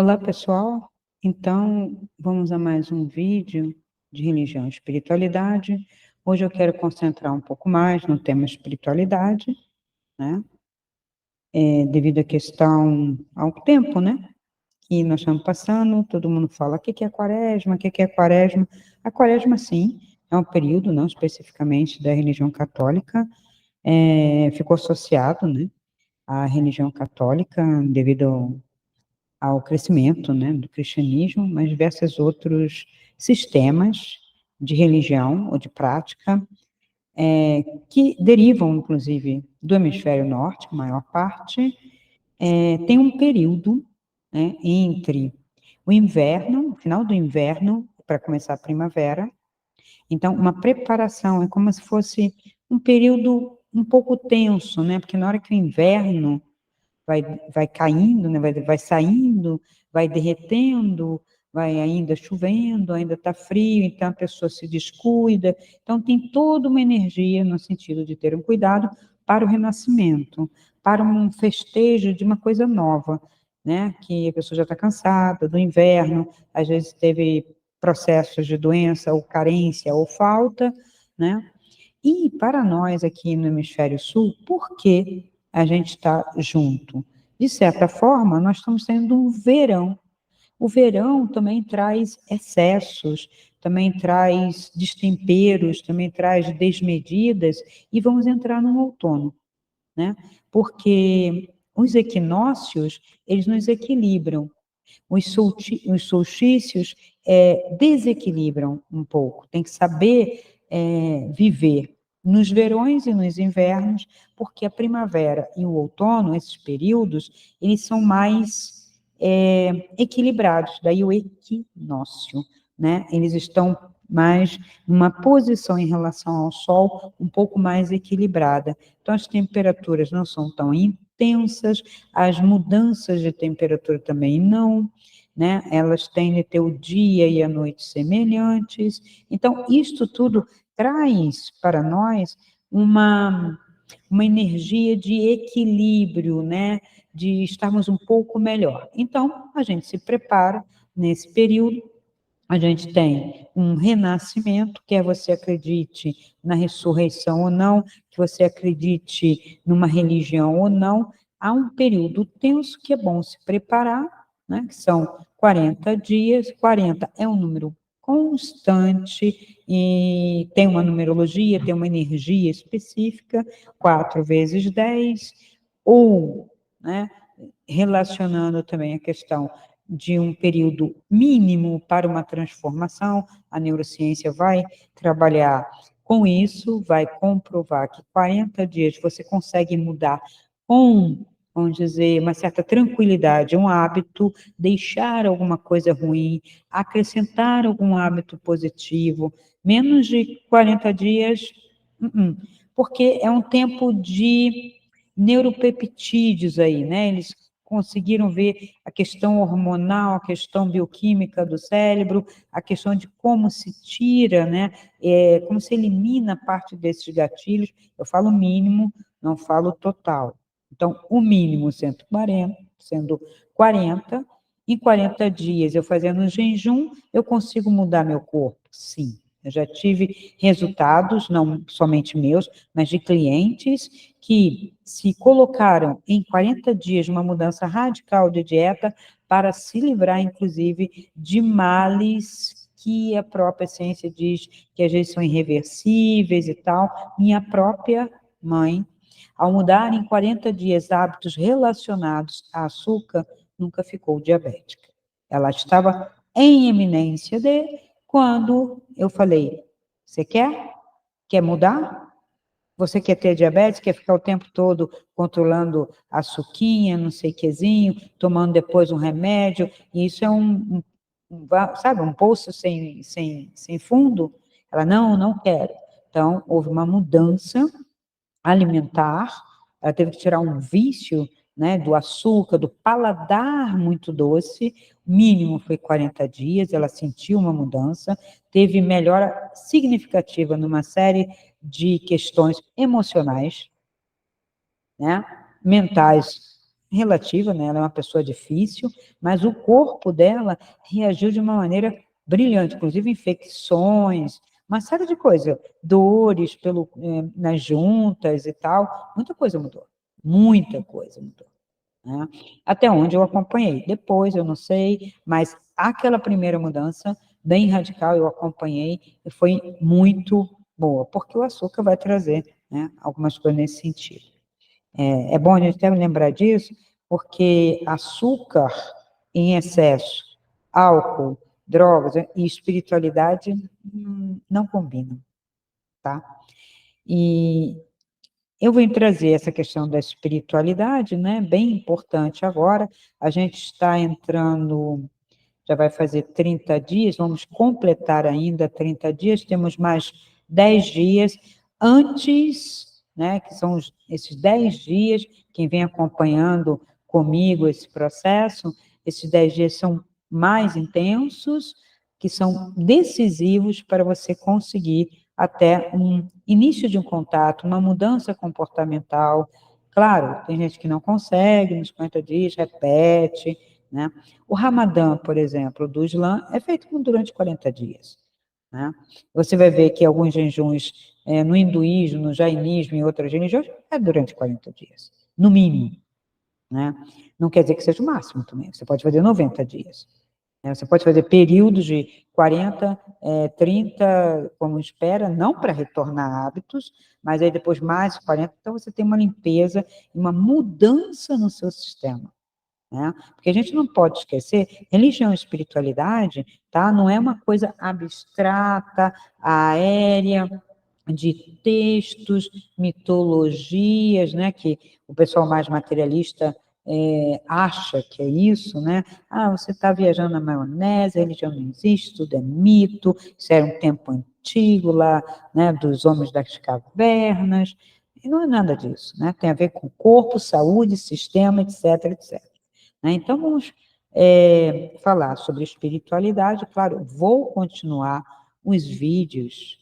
Olá, pessoal. Então, vamos a mais um vídeo de religião e espiritualidade. Hoje eu quero concentrar um pouco mais no tema espiritualidade, né? Devido à questão ao tempo, né? Que nós estamos passando, todo mundo fala, o que é quaresma, o que é quaresma? A quaresma, sim, é um período, não especificamente da religião católica, ficou associado, né, à religião católica devido ao crescimento, né, do cristianismo, mas diversos outros sistemas de religião ou de prática que derivam, inclusive, do hemisfério norte, a maior parte, tem um período, né, entre o inverno, o final do inverno, para começar a primavera. Então, uma preparação, é como se fosse um período um pouco tenso, né, porque na hora que o inverno vai caindo, né? vai saindo, vai derretendo, vai ainda chovendo, ainda está frio, então a pessoa se descuida. Então, tem toda uma energia no sentido de ter um cuidado para o renascimento, para um festejo de uma coisa nova, né? Que a pessoa já está cansada do inverno, às vezes teve processos de doença, ou carência, ou falta, né? E para nós aqui no Hemisfério Sul, por que a gente está junto? De certa forma, nós estamos tendo um verão. O verão também traz excessos, também traz destemperos, também traz desmedidas, e vamos entrar no outono, né? Porque os equinócios, eles nos equilibram. Os solstícios desequilibram um pouco. Tem que saber viver nos verões e nos invernos, porque a primavera e o outono, esses períodos, eles são mais equilibrados, daí o equinócio, né? Eles estão mais numa posição em relação ao Sol um pouco mais equilibrada. Então, as temperaturas não são tão intensas, as mudanças de temperatura também não, né? Elas tendem a ter o dia e a noite semelhantes. Então, isto tudo traz para nós uma energia de equilíbrio, né? De estarmos um pouco melhor. Então, a gente se prepara nesse período. A gente tem um renascimento, quer você acredite na ressurreição ou não, que você acredite numa religião ou não, há um período tenso que é bom se preparar, né? Que são 40 dias, 40 é um número constante e tem uma numerologia, tem uma energia específica, 4 vezes 10, ou, né, relacionando também a questão de um período mínimo para uma transformação, a neurociência vai trabalhar com isso, vai comprovar que 40 dias você consegue mudar com, vamos dizer, uma certa tranquilidade, um hábito, deixar alguma coisa ruim, acrescentar algum hábito positivo, menos de 40 dias, porque é um tempo de neuropeptídeos aí, né? Eles conseguiram ver a questão hormonal, a questão bioquímica do cérebro, a questão de como se tira, né? Como se elimina parte desses gatilhos. Eu falo mínimo, não falo total. Então, o mínimo 140, sendo 40, em 40 dias eu fazendo um jejum, eu consigo mudar meu corpo? Sim. Eu já tive resultados, não somente meus, mas de clientes que se colocaram em 40 dias uma mudança radical de dieta para se livrar, inclusive, de males que a própria ciência diz que às vezes são irreversíveis e tal. Minha própria mãe, ao mudar em 40 dias hábitos relacionados a açúcar, nunca ficou diabética. Ela estava em eminência de quando eu falei, você quer? Quer mudar? Você quer ter diabetes, quer ficar o tempo todo controlando a suquinha, não sei o quezinho, tomando depois um remédio, e isso é sabe, um poço sem fundo? Ela, não quero. Então, houve uma mudança alimentar, ela teve que tirar um vício, né, do açúcar, do paladar muito doce, o mínimo foi 40 dias, ela sentiu uma mudança, teve melhora significativa numa série de questões emocionais, né, mentais, relativa, né? Ela é uma pessoa difícil, mas o corpo dela reagiu de uma maneira brilhante, inclusive infecções, uma série de coisas, dores nas juntas e tal, muita coisa mudou, né? Até onde eu acompanhei. Depois, eu não sei, mas aquela primeira mudança, bem radical, eu acompanhei e foi muito boa, porque o açúcar vai trazer, né, algumas coisas nesse sentido. É bom a gente até lembrar disso, porque açúcar em excesso, álcool, drogas e espiritualidade não combinam, tá? E eu vou trazer essa questão da espiritualidade, né? Bem importante agora. A gente está entrando, já vai fazer 30 dias, vamos completar ainda 30 dias, temos mais 10 dias antes, né? Que são esses 10 dias, quem vem acompanhando comigo esse processo, esses 10 dias são mais intensos, que são decisivos para você conseguir até um início de um contato, uma mudança comportamental. Claro, tem gente que não consegue, nos 50 dias, repete, né? O Ramadã, por exemplo, do Islã, é feito durante 40 dias, né? Você vai ver que alguns jejuns no hinduísmo, no jainismo e outras religiões, é durante 40 dias, no mínimo, né? Não quer dizer que seja o máximo também, você pode fazer 90 dias. Você pode fazer períodos de 40, 30, como espera, não para retornar hábitos, mas aí depois mais 40, então você tem uma limpeza, uma mudança no seu sistema, né? Porque a gente não pode esquecer, religião e espiritualidade, tá? Não é uma coisa abstrata, aérea, de textos, mitologias, né? Que o pessoal mais materialista acha que é isso, né? Ah, você está viajando na maionese, a religião não existe, tudo é mito, isso era um tempo antigo lá, né? Dos homens das cavernas, e não é nada disso, né? Tem a ver com corpo, saúde, sistema, etc, etc. Né? Então, vamos falar sobre espiritualidade. Claro, vou continuar os vídeos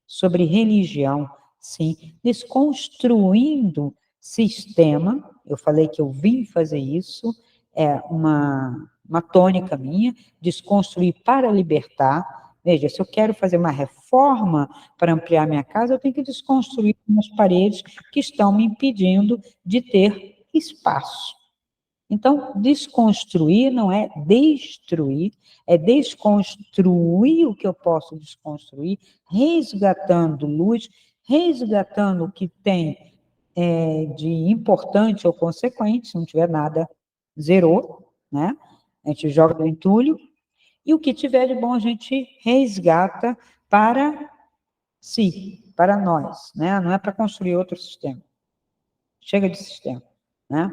sobre religião, sim, desconstruindo sistema. Eu falei que eu vim fazer isso, é uma tônica minha, desconstruir para libertar. Veja, se eu quero fazer uma reforma para ampliar minha casa, eu tenho que desconstruir umas paredes que estão me impedindo de ter espaço. Então, desconstruir não é destruir, é desconstruir o que eu posso desconstruir, resgatando luz, resgatando o que tem de importante ou consequente, se não tiver nada, zerou, né? A gente joga no entulho, e o que tiver de bom a gente resgata para si, para nós, né? Não é para construir outro sistema. Chega de sistema, né?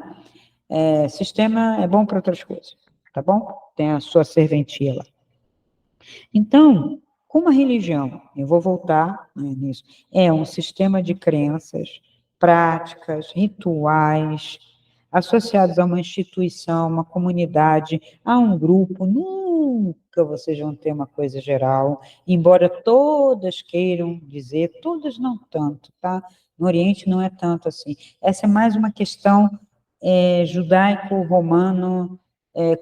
Sistema é bom para outras coisas, tá bom? Tem a sua serventia lá. Então, como a religião, eu vou voltar, né, nisso, é um sistema de crenças, práticas, rituais, associados a uma instituição, uma comunidade, a um grupo, nunca vocês vão ter uma coisa geral, embora todas queiram dizer, todas não tanto, tá? No Oriente não é tanto assim. Essa é mais uma questão judaico-romano,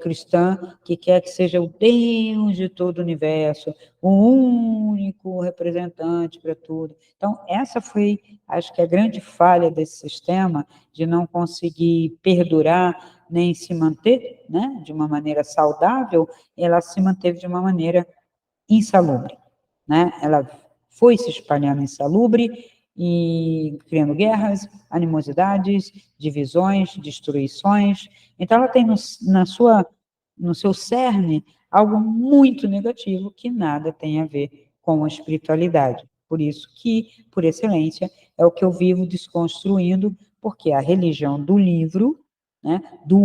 cristã, que quer que seja o Deus de todo o universo, o único representante para tudo. Então, essa foi, acho que, a grande falha desse sistema, de não conseguir perdurar, nem se manter, né, de uma maneira saudável, ela se manteve de uma maneira insalubre, né? Ela foi se espalhando insalubre e criando guerras, animosidades, divisões, destruições. Então, ela tem no seu cerne algo muito negativo que nada tem a ver com a espiritualidade. Por isso que, por excelência, é o que eu vivo desconstruindo, porque a religião do livro, né, do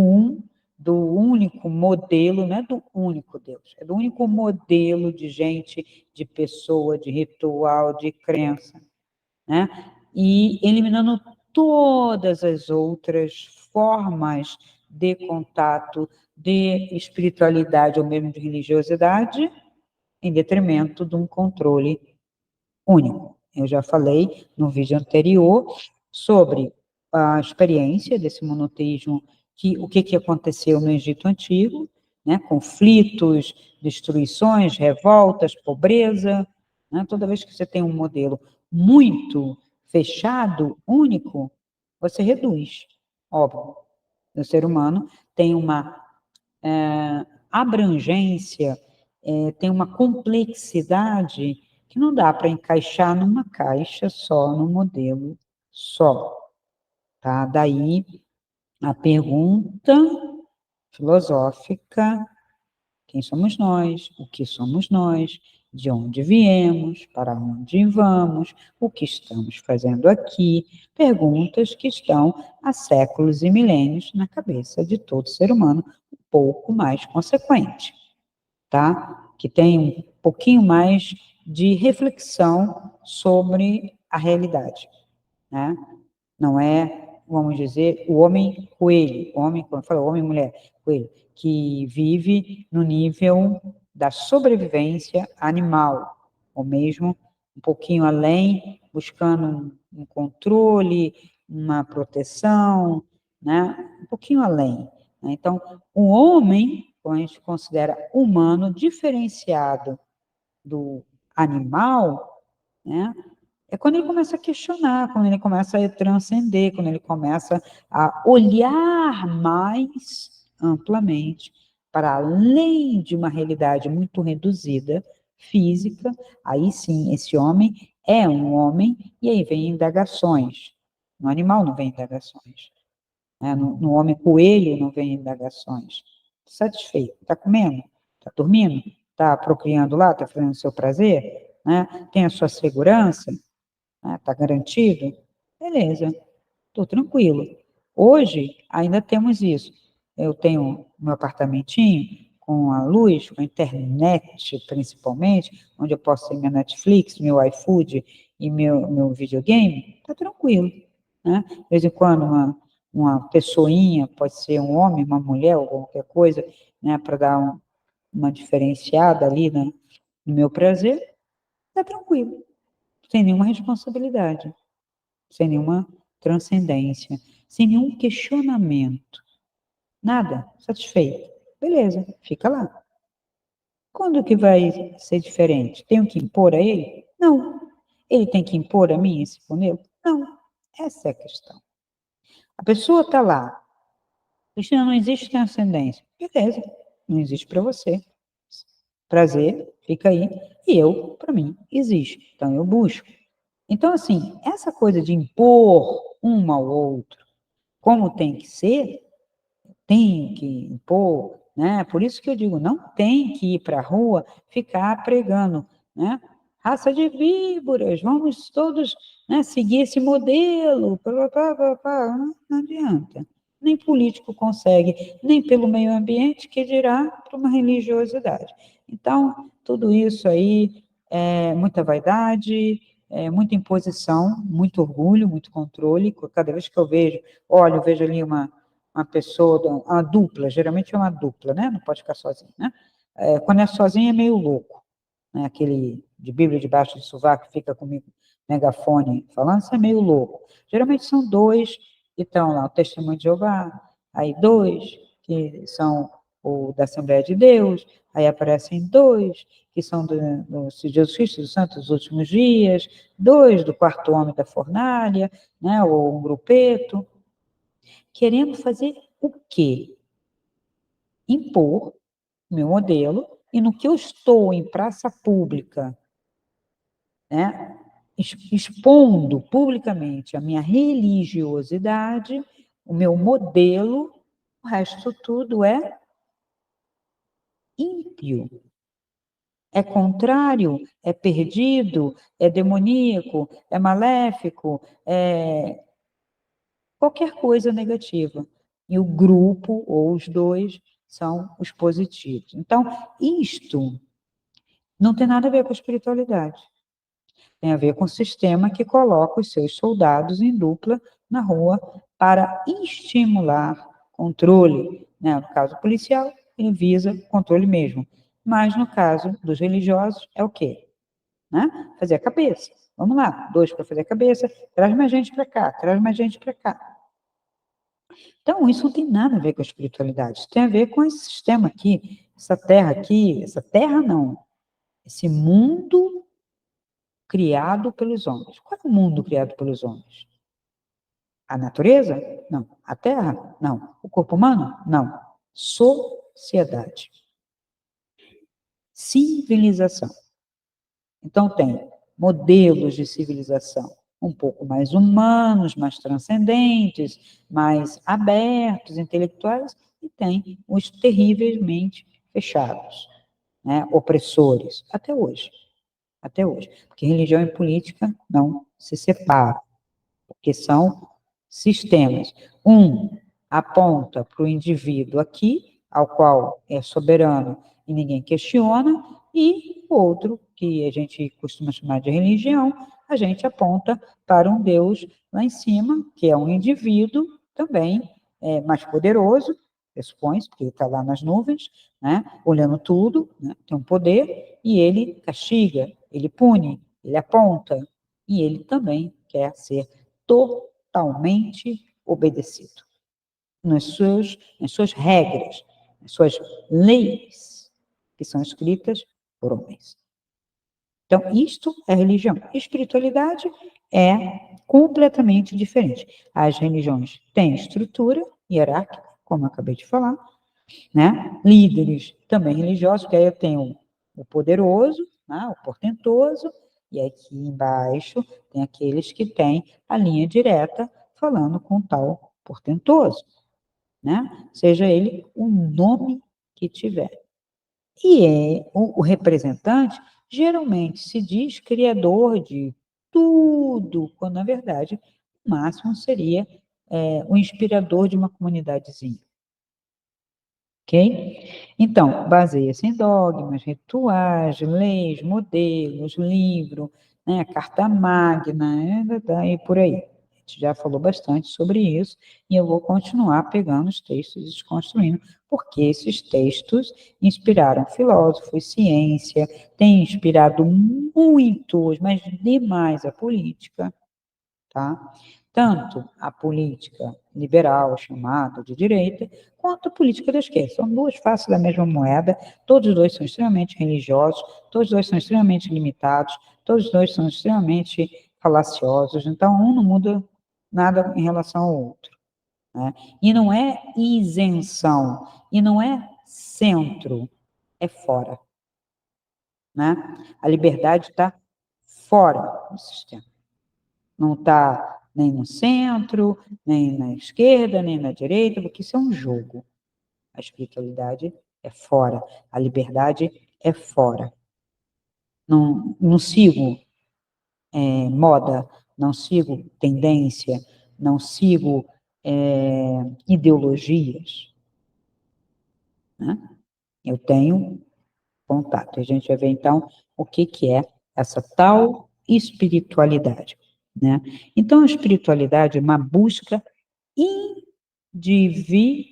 único modelo, não é do único Deus, é do único modelo de gente, de pessoa, de ritual, de crença, né? E eliminando todas as outras formas de contato, de espiritualidade ou mesmo de religiosidade, em detrimento de um controle único. Eu já falei no vídeo anterior sobre a experiência desse monoteísmo o que aconteceu no Egito Antigo, né? Conflitos, destruições, revoltas, pobreza, né? Toda vez que você tem um modelo muito fechado, único, você reduz, óbvio. O ser humano tem uma abrangência, tem uma complexidade que não dá para encaixar numa caixa só, num modelo só, tá? Daí a pergunta filosófica: quem somos nós? O que somos nós? De onde viemos? Para onde vamos? O que estamos fazendo aqui? Perguntas que estão há séculos e milênios na cabeça de todo ser humano, um pouco mais consequente, tá? Que tem um pouquinho mais de reflexão sobre a realidade, né? Não é, vamos dizer, o homem coelho, homem, quando fala homem e mulher, coelho, que vive no nível da sobrevivência animal, ou mesmo um pouquinho além, buscando um controle, uma proteção, né? Um pouquinho além, né? Então, o homem, quando a gente considera humano, diferenciado do animal, né? É quando ele começa a questionar, quando ele começa a transcender, quando ele começa a olhar mais amplamente para além de uma realidade muito reduzida, física. Aí sim, esse homem é um homem, e aí vem indagações. No animal não vem indagações, né? No homem coelho não vem indagações. Satisfeito, está comendo, está dormindo, está procriando lá, está fazendo o seu prazer, né? Tem a sua segurança, está garantido? Beleza, estou tranquilo. Hoje, ainda temos isso. Eu tenho meu apartamentinho com a luz, com a internet, principalmente, onde eu posso ter minha Netflix, meu iFood e meu videogame, está tranquilo, né? De vez em quando, uma pessoinha, pode ser um homem, uma mulher, ou qualquer coisa, né, para dar uma diferenciada ali, né, no meu prazer, está tranquilo, sem nenhuma responsabilidade, sem nenhuma transcendência, sem nenhum questionamento, nada, satisfeito. Beleza, fica lá. Quando que vai ser diferente? Tenho que impor a ele? Não. Ele tem que impor a mim esse modelo? Não. Essa é a questão. A pessoa está lá, Cristina, não existe transcendência. Beleza, não existe para você. Prazer, fica aí. E eu, para mim, existe. Então eu busco. Então, assim, essa coisa de impor um ao outro como tem que ser, tem que impor, né? Por isso que eu digo, não tem que ir para a rua ficar pregando, né? Raça de víboras, vamos todos, né, seguir esse modelo, não adianta. Nem político consegue, nem pelo meio ambiente, que dirá para uma religiosidade. Então, tudo isso aí é muita vaidade, é muita imposição, muito orgulho, muito controle. Cada vez que eu vejo, olha, eu vejo ali uma pessoa, uma dupla, geralmente é uma dupla, né? Não pode ficar sozinho, né? Quando é sozinho é meio louco, né? Aquele de Bíblia debaixo do sovaco que fica comigo, megafone falando, isso é meio louco. Geralmente são dois que estão lá, o Testemunho de Jeová, aí dois que são o da Assembleia de Deus, aí aparecem dois que são do Jesus Cristo dos Santos dos Últimos Dias, dois do quarto homem da fornalha, né? Ou um grupeto, querendo fazer o quê? Impor meu modelo, e no que eu estou em praça pública, né, expondo publicamente a minha religiosidade, o meu modelo, o resto tudo é ímpio, é contrário, é perdido, é demoníaco, é maléfico, é qualquer coisa negativa. E o grupo, ou os dois, são os positivos. Então, isto não tem nada a ver com espiritualidade. Tem a ver com o sistema que coloca os seus soldados em dupla na rua para estimular controle. Né? No caso policial, ele visa controle mesmo. Mas no caso dos religiosos, é o quê? Né? Fazer a cabeça. Vamos lá, dois para fazer a cabeça, traz mais gente para cá, traz mais gente para cá. Então, isso não tem nada a ver com a espiritualidade, isso tem a ver com esse sistema aqui, essa terra não, esse mundo criado pelos homens. Qual é o mundo criado pelos homens? A natureza? Não. A terra? Não. O corpo humano? Não. Sociedade. Civilização. Então, tem modelos de civilização um pouco mais humanos, mais transcendentes, mais abertos, intelectuais, e tem os terrivelmente fechados, né, opressores, até hoje. Até hoje. Porque religião e política não se separam, porque são sistemas. Um aponta para o indivíduo aqui, ao qual é soberano e ninguém questiona, e outro, que a gente costuma chamar de religião, a gente aponta para um Deus lá em cima, que é um indivíduo também mais poderoso, pressupõe, porque ele está lá nas nuvens, né, olhando tudo, né, tem um poder, e ele castiga, ele pune, ele aponta, e ele também quer ser totalmente obedecido nas suas regras, nas suas leis, que são escritas por homens. Então, isto é religião. Espiritualidade é completamente diferente. As religiões têm estrutura hierárquica, como eu acabei de falar, né? Líderes também religiosos, que aí eu tenho o poderoso, né? O portentoso, e aqui embaixo tem aqueles que têm a linha direta falando com tal portentoso, né? Seja ele o nome que tiver. E o representante geralmente se diz criador de tudo, quando na verdade o máximo seria o inspirador de uma comunidadezinha. Ok? Então, baseia-se em dogmas, rituais, leis, modelos, livro, né, carta magna, e por aí. A gente já falou bastante sobre isso, e eu vou continuar pegando os textos e desconstruindo, porque esses textos inspiraram filósofos, ciência, têm inspirado muito, mas demais a política, tá? Tanto a política liberal, chamada de direita, quanto a política da esquerda. São duas faces da mesma moeda, todos os dois são extremamente religiosos, todos os dois são extremamente limitados, todos os dois são extremamente falaciosos, então um não muda nada em relação ao outro, né? E não é isenção, e não é centro, é fora, né? A liberdade está fora do sistema. Não está nem no centro, nem na esquerda, nem na direita, porque isso é um jogo. A espiritualidade é fora, a liberdade é fora. Não sigo moda, não sigo tendência, não sigo ideologias, né? Eu tenho contato. A gente vai ver, então, o que é essa tal espiritualidade, né? Então, a espiritualidade é uma busca individual.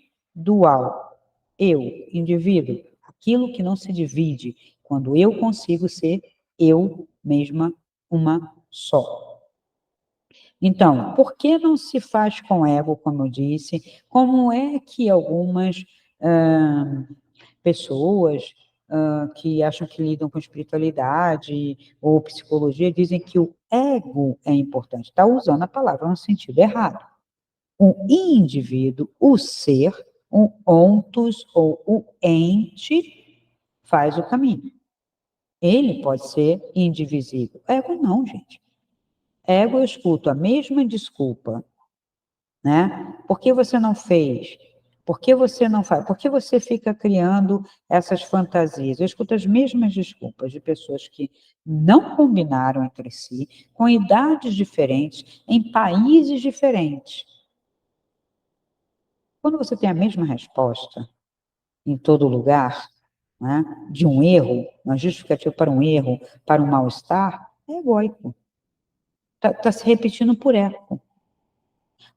Eu, indivíduo, aquilo que não se divide, quando eu consigo ser eu mesma uma só. Então, por que não se faz com ego, como eu disse? Como é que algumas pessoas que acham que lidam com espiritualidade ou psicologia dizem que o ego é importante? Está usando a palavra no sentido errado. O indivíduo, o ser, o ontos ou o ente faz o caminho. Ele pode ser indivisível. Ego não, gente. Ego eu escuto a mesma desculpa, né? Por que você não fez? Por que você não faz? Por que você fica criando essas fantasias? Eu escuto as mesmas desculpas de pessoas que não combinaram entre si, com idades diferentes, em países diferentes. Quando você tem a mesma resposta em todo lugar, né, de um erro, uma justificativa para um erro, para um mal-estar, é egóico. Está se repetindo por eco.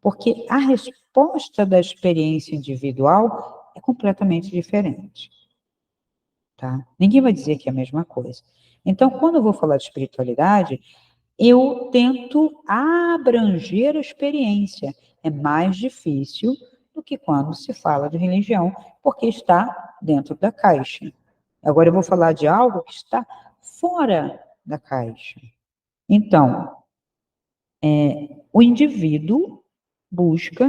Porque a resposta da experiência individual é completamente diferente. Tá? Ninguém vai dizer que é a mesma coisa. Então, quando eu vou falar de espiritualidade, eu tento abranger a experiência. É mais difícil do que quando se fala de religião, porque está dentro da caixa. Agora eu vou falar de algo que está fora da caixa. Então, o indivíduo busca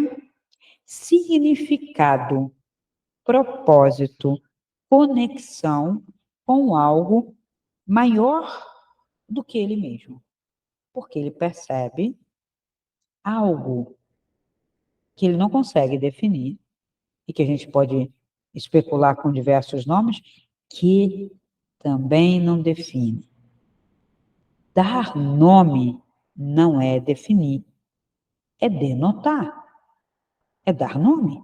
significado, propósito, conexão com algo maior do que ele mesmo, porque ele percebe algo que ele não consegue definir e que a gente pode especular com diversos nomes, que também não define. Dar nome não é definir, é denotar, é dar nome.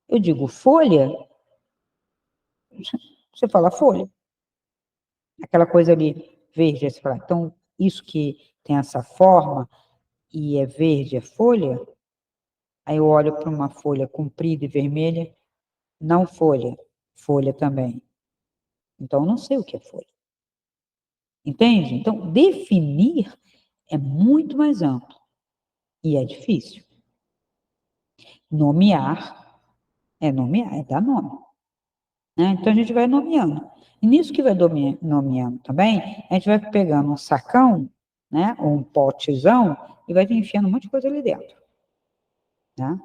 Eu digo folha, você fala folha. Aquela coisa ali verde, você fala, então isso que tem essa forma e é verde é folha? Aí eu olho para uma folha comprida e vermelha, não folha, folha também. Então eu não sei o que é folha. Entende? Então definir é muito mais amplo e é difícil. Nomear, é dar nome. Né? Então a gente vai nomeando. E nisso que vai nomeando também, a gente vai pegando um sacão, né, ou um potezão, e vai enfiando um monte de coisa ali dentro. Né?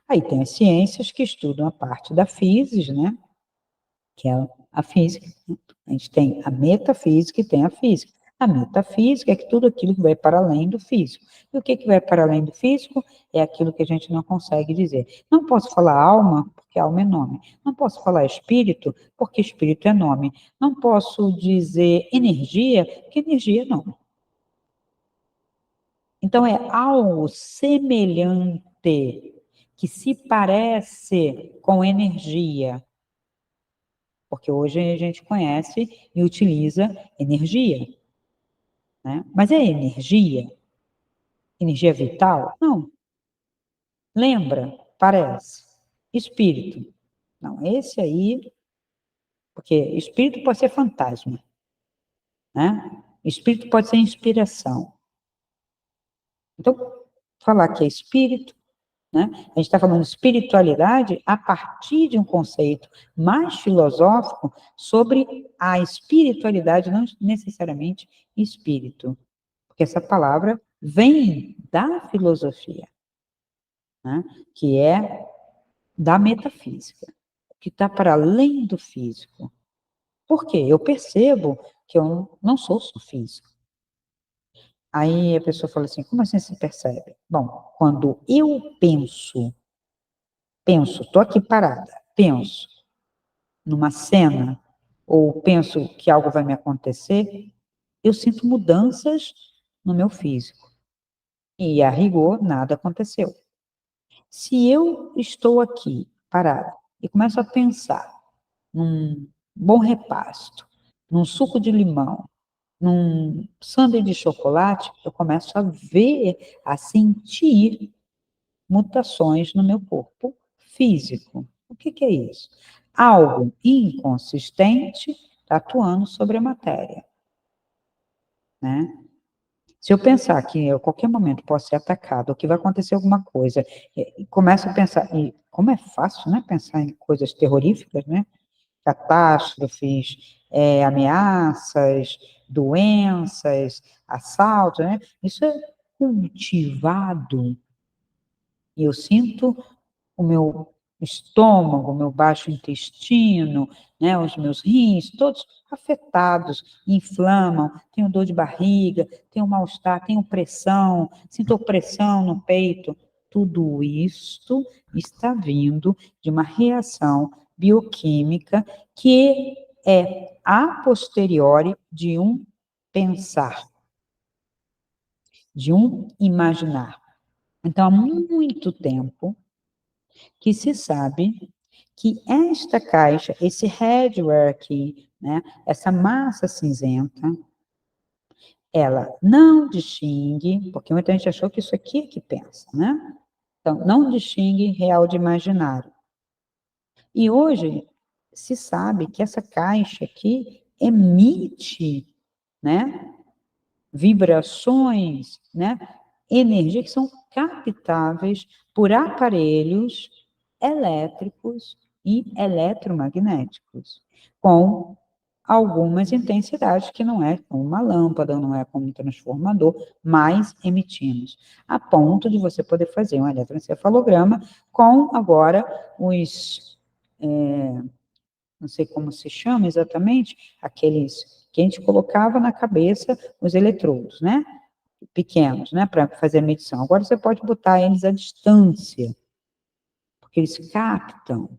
Aí tem as ciências que estudam a parte da física, né, que é a física. A gente tem a metafísica e tem a física. A metafísica é que tudo aquilo que vai para além do físico. E o que vai para além do físico é aquilo que a gente não consegue dizer. Não posso falar alma, porque alma é nome. Não posso falar espírito, porque espírito é nome. Não posso dizer energia, porque energia é nome. Então, é algo semelhante, que se parece com energia, porque hoje a gente conhece e utiliza energia. Né? Mas é energia? Energia vital? Não. Lembra? Parece. Espírito? Não, esse aí, porque espírito pode ser fantasma, né? Espírito pode ser inspiração. Então, falar que é espírito, né? A gente está falando de espiritualidade a partir de um conceito mais filosófico sobre a espiritualidade, não necessariamente espírito, porque essa palavra vem da filosofia, né? Que é da metafísica, que está para além do físico. Por quê? Eu percebo que eu não sou só físico. Aí a pessoa fala assim, como assim se percebe? Bom, quando eu penso, estou aqui parada, penso numa cena, ou penso que algo vai me acontecer, eu sinto mudanças no meu físico. E, a rigor, nada aconteceu. Se eu estou aqui, parada, e começo a pensar num bom repasto, num suco de limão, num sanduíche de chocolate, eu começo a ver, a sentir mutações no meu corpo físico. O que é isso? Algo inconsistente atuando sobre a matéria. Né? Se eu pensar que eu, a qualquer momento posso ser atacado, ou que vai acontecer alguma coisa, e começo a pensar, e como é fácil, né, pensar em coisas terroríficas, né? Catástrofes, ameaças, doenças, assaltos, né? Isso é cultivado. E eu sinto o meu estômago, o meu baixo intestino, né, os meus rins, todos afetados, inflamam, tenho dor de barriga, tenho mal-estar, tenho pressão, sinto opressão no peito. Tudo isto está vindo de uma reação bioquímica que é a posteriori de um pensar, de um imaginar. Então, há muito tempo que se sabe que esta caixa, esse hardware aqui, né, essa massa cinzenta, ela não distingue, porque muita gente achou que isso aqui é que pensa, né? Então, não distingue real de imaginário. E hoje se sabe que essa caixa aqui emite, né, vibrações, né, energia que são captáveis por aparelhos elétricos e eletromagnéticos, com algumas intensidades que não é como uma lâmpada, não é como um transformador, mas emitimos, a ponto de você poder fazer um eletroencefalograma com agora não sei como se chama exatamente, aqueles que a gente colocava na cabeça os eletrodos, né? Pequenos, né? Para fazer a medição. Agora você pode botar eles à distância, porque eles captam,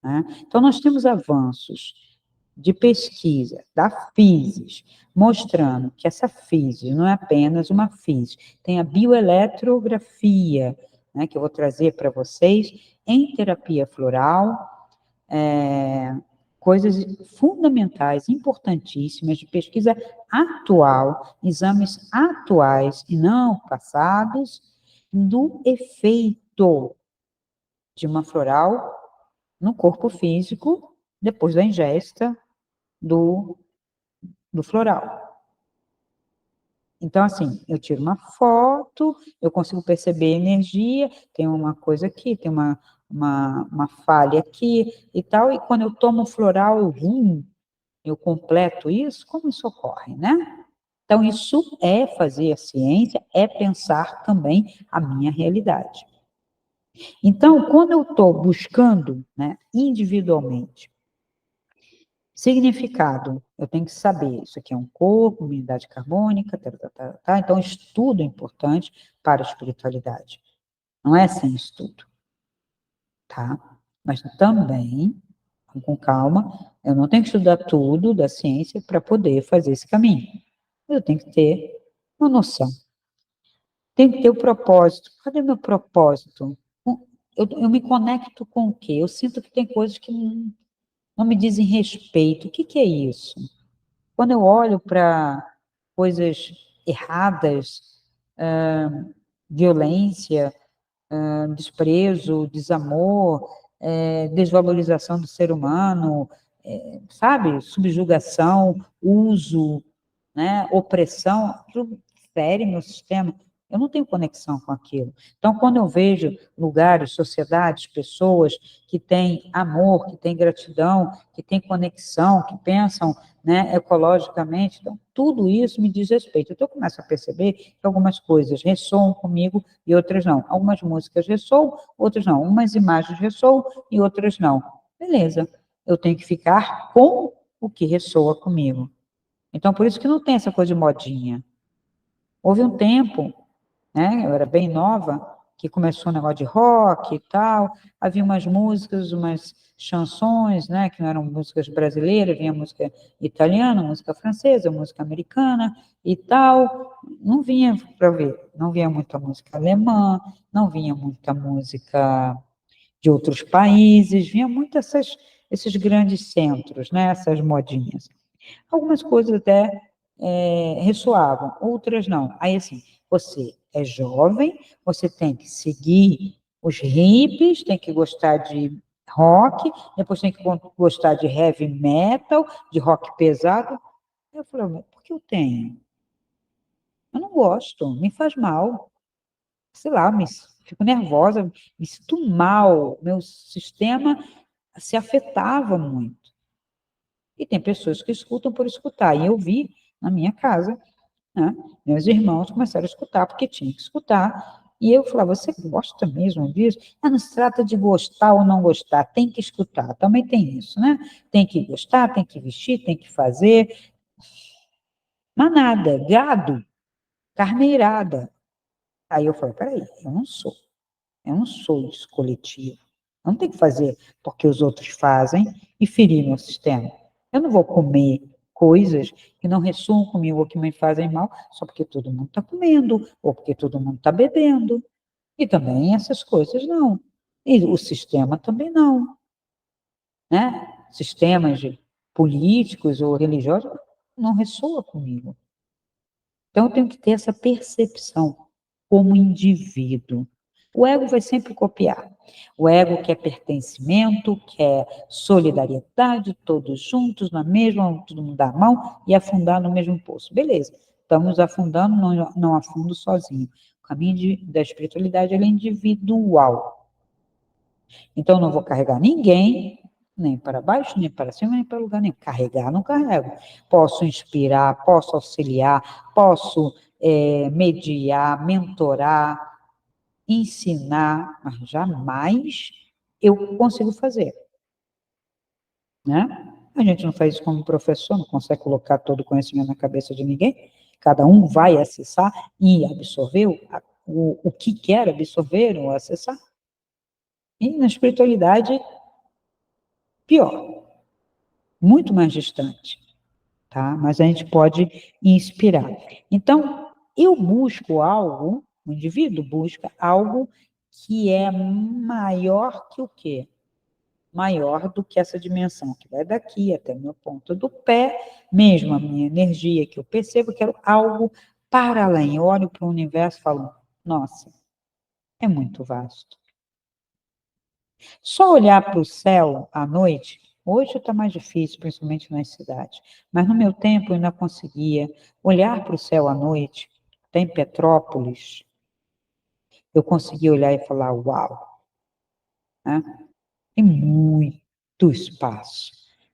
né? Então, nós temos avanços de pesquisa da física, mostrando que essa física não é apenas uma física, tem a bioeletrografia, né, que eu vou trazer para vocês, em terapia floral, coisas fundamentais, importantíssimas, de pesquisa atual, exames atuais e não passados, do efeito de uma floral no corpo físico, depois da ingesta do floral. Então, assim, eu tiro uma foto, eu consigo perceber energia, tem uma coisa aqui, tem uma falha aqui e tal, e quando eu tomo o floral, eu completo isso, como isso ocorre, né? Então, isso é fazer a ciência, é pensar também a minha realidade. Então, quando eu estou buscando, né, individualmente, significado, eu tenho que saber, isso aqui é um corpo, unidade carbônica, tá? Então, estudo é importante para a espiritualidade. Não é sem estudo, tá? Mas também, com calma, eu não tenho que estudar tudo da ciência para poder fazer esse caminho. Eu tenho que ter uma noção. Tenho que ter o propósito. Cadê meu propósito? Eu me conecto com o quê? Eu sinto que tem coisas que não me dizem respeito. O que é isso? Quando eu olho para coisas erradas, violência, desprezo, desamor, desvalorização do ser humano, sabe? Subjugação, uso, né? Opressão, aquilo fere meu sistema. Eu não tenho conexão com aquilo. Então, quando eu vejo lugares, sociedades, pessoas que têm amor, que têm gratidão, que têm conexão, que pensam, né, ecologicamente, então, tudo isso me diz respeito. Então, eu começo a perceber que algumas coisas ressoam comigo e outras não. Algumas músicas ressoam, outras não. Umas imagens ressoam e outras não. Beleza, eu tenho que ficar com o que ressoa comigo. Então, por isso que não tem essa coisa de modinha. Houve um tempo, né, eu era bem nova, que começou um negócio de rock e tal, havia umas músicas, umas chansões, né, que não eram músicas brasileiras, vinha música italiana, música francesa, música americana e tal, não vinha para ver, não vinha muita música alemã, não vinha muita música de outros países, vinha muito esses grandes centros, né, essas modinhas. Algumas coisas até ressoavam, outras não. Aí, assim, você é jovem, você tem que seguir os hippies, tem que gostar de rock, depois tem que gostar de heavy metal, de rock pesado. Eu falei, por que eu tenho? Eu não gosto, me faz mal. Sei lá, fico nervosa, me sinto mal, meu sistema se afetava muito. E tem pessoas que escutam por escutar. E eu vi na minha casa, né, meus irmãos começaram a escutar, porque tinha que escutar. E eu falava, você gosta mesmo disso? Não se trata de gostar ou não gostar, tem que escutar. Também tem isso, né? Tem que gostar, tem que vestir, tem que fazer. Mas nada, gado, carneirada. Aí eu falei, peraí, eu não sou isso coletivo. Eu não tenho que fazer porque os outros fazem e ferir meu sistema. Eu não vou comer coisas que não ressoam comigo ou que me fazem mal só porque todo mundo está comendo ou porque todo mundo está bebendo. E também essas coisas não. E o sistema também não. Né? Sistemas políticos ou religiosos não ressoa comigo. Então eu tenho que ter essa percepção como indivíduo. O ego vai sempre copiar. O ego quer pertencimento, quer solidariedade, todos juntos, na mesma, todo mundo dar a mão e afundar no mesmo poço. Beleza, estamos afundando, não afundo sozinho. O caminho da espiritualidade é individual. Então, eu não vou carregar ninguém, nem para baixo, nem para cima, nem para lugar nenhum. Carregar, não carrego. Posso inspirar, posso auxiliar, posso mediar, mentorar, ensinar, mas jamais eu consigo fazer, né? A gente não faz isso como professor, não consegue colocar todo o conhecimento na cabeça de ninguém. Cada um vai acessar e absorver o que quer absorver ou acessar. E na espiritualidade, pior, muito mais distante, tá? Mas a gente pode inspirar. Então, eu busco algo, o indivíduo busca algo que é maior que o quê? Maior do que essa dimensão, que vai daqui até a minha ponta do pé, mesmo a minha energia que eu percebo, eu quero algo para além. Eu olho para o universo e falo, nossa, é muito vasto. Só olhar para o céu à noite, hoje está mais difícil, principalmente nas cidades, mas no meu tempo eu ainda conseguia olhar para o céu à noite, até em Petrópolis, eu conseguia olhar e falar, uau, né? Tem muito espaço,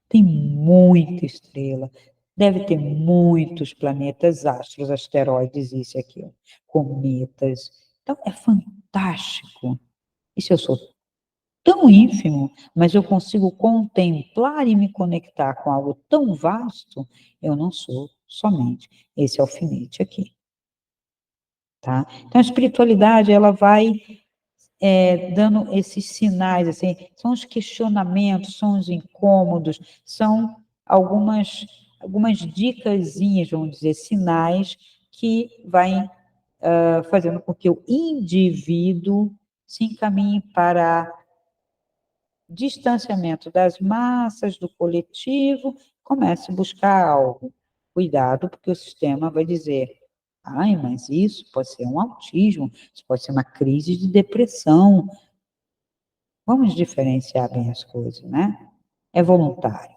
tem muita estrela, deve ter muitos planetas, astros, asteroides, isso e aquilo, cometas. Então, é fantástico. E se eu sou tão ínfimo, mas eu consigo contemplar e me conectar com algo tão vasto, eu não sou somente esse alfinete aqui, tá? Então, a espiritualidade, ela vai dando esses sinais, assim, são os questionamentos, são os incômodos, são algumas dicasinhas, vamos dizer, sinais que vai fazendo com que o indivíduo se encaminhe para distanciamento das massas, do coletivo, comece a buscar algo. Cuidado, porque o sistema vai dizer, ai, mas isso pode ser um autismo, isso pode ser uma crise de depressão. Vamos diferenciar bem as coisas, né? É voluntário.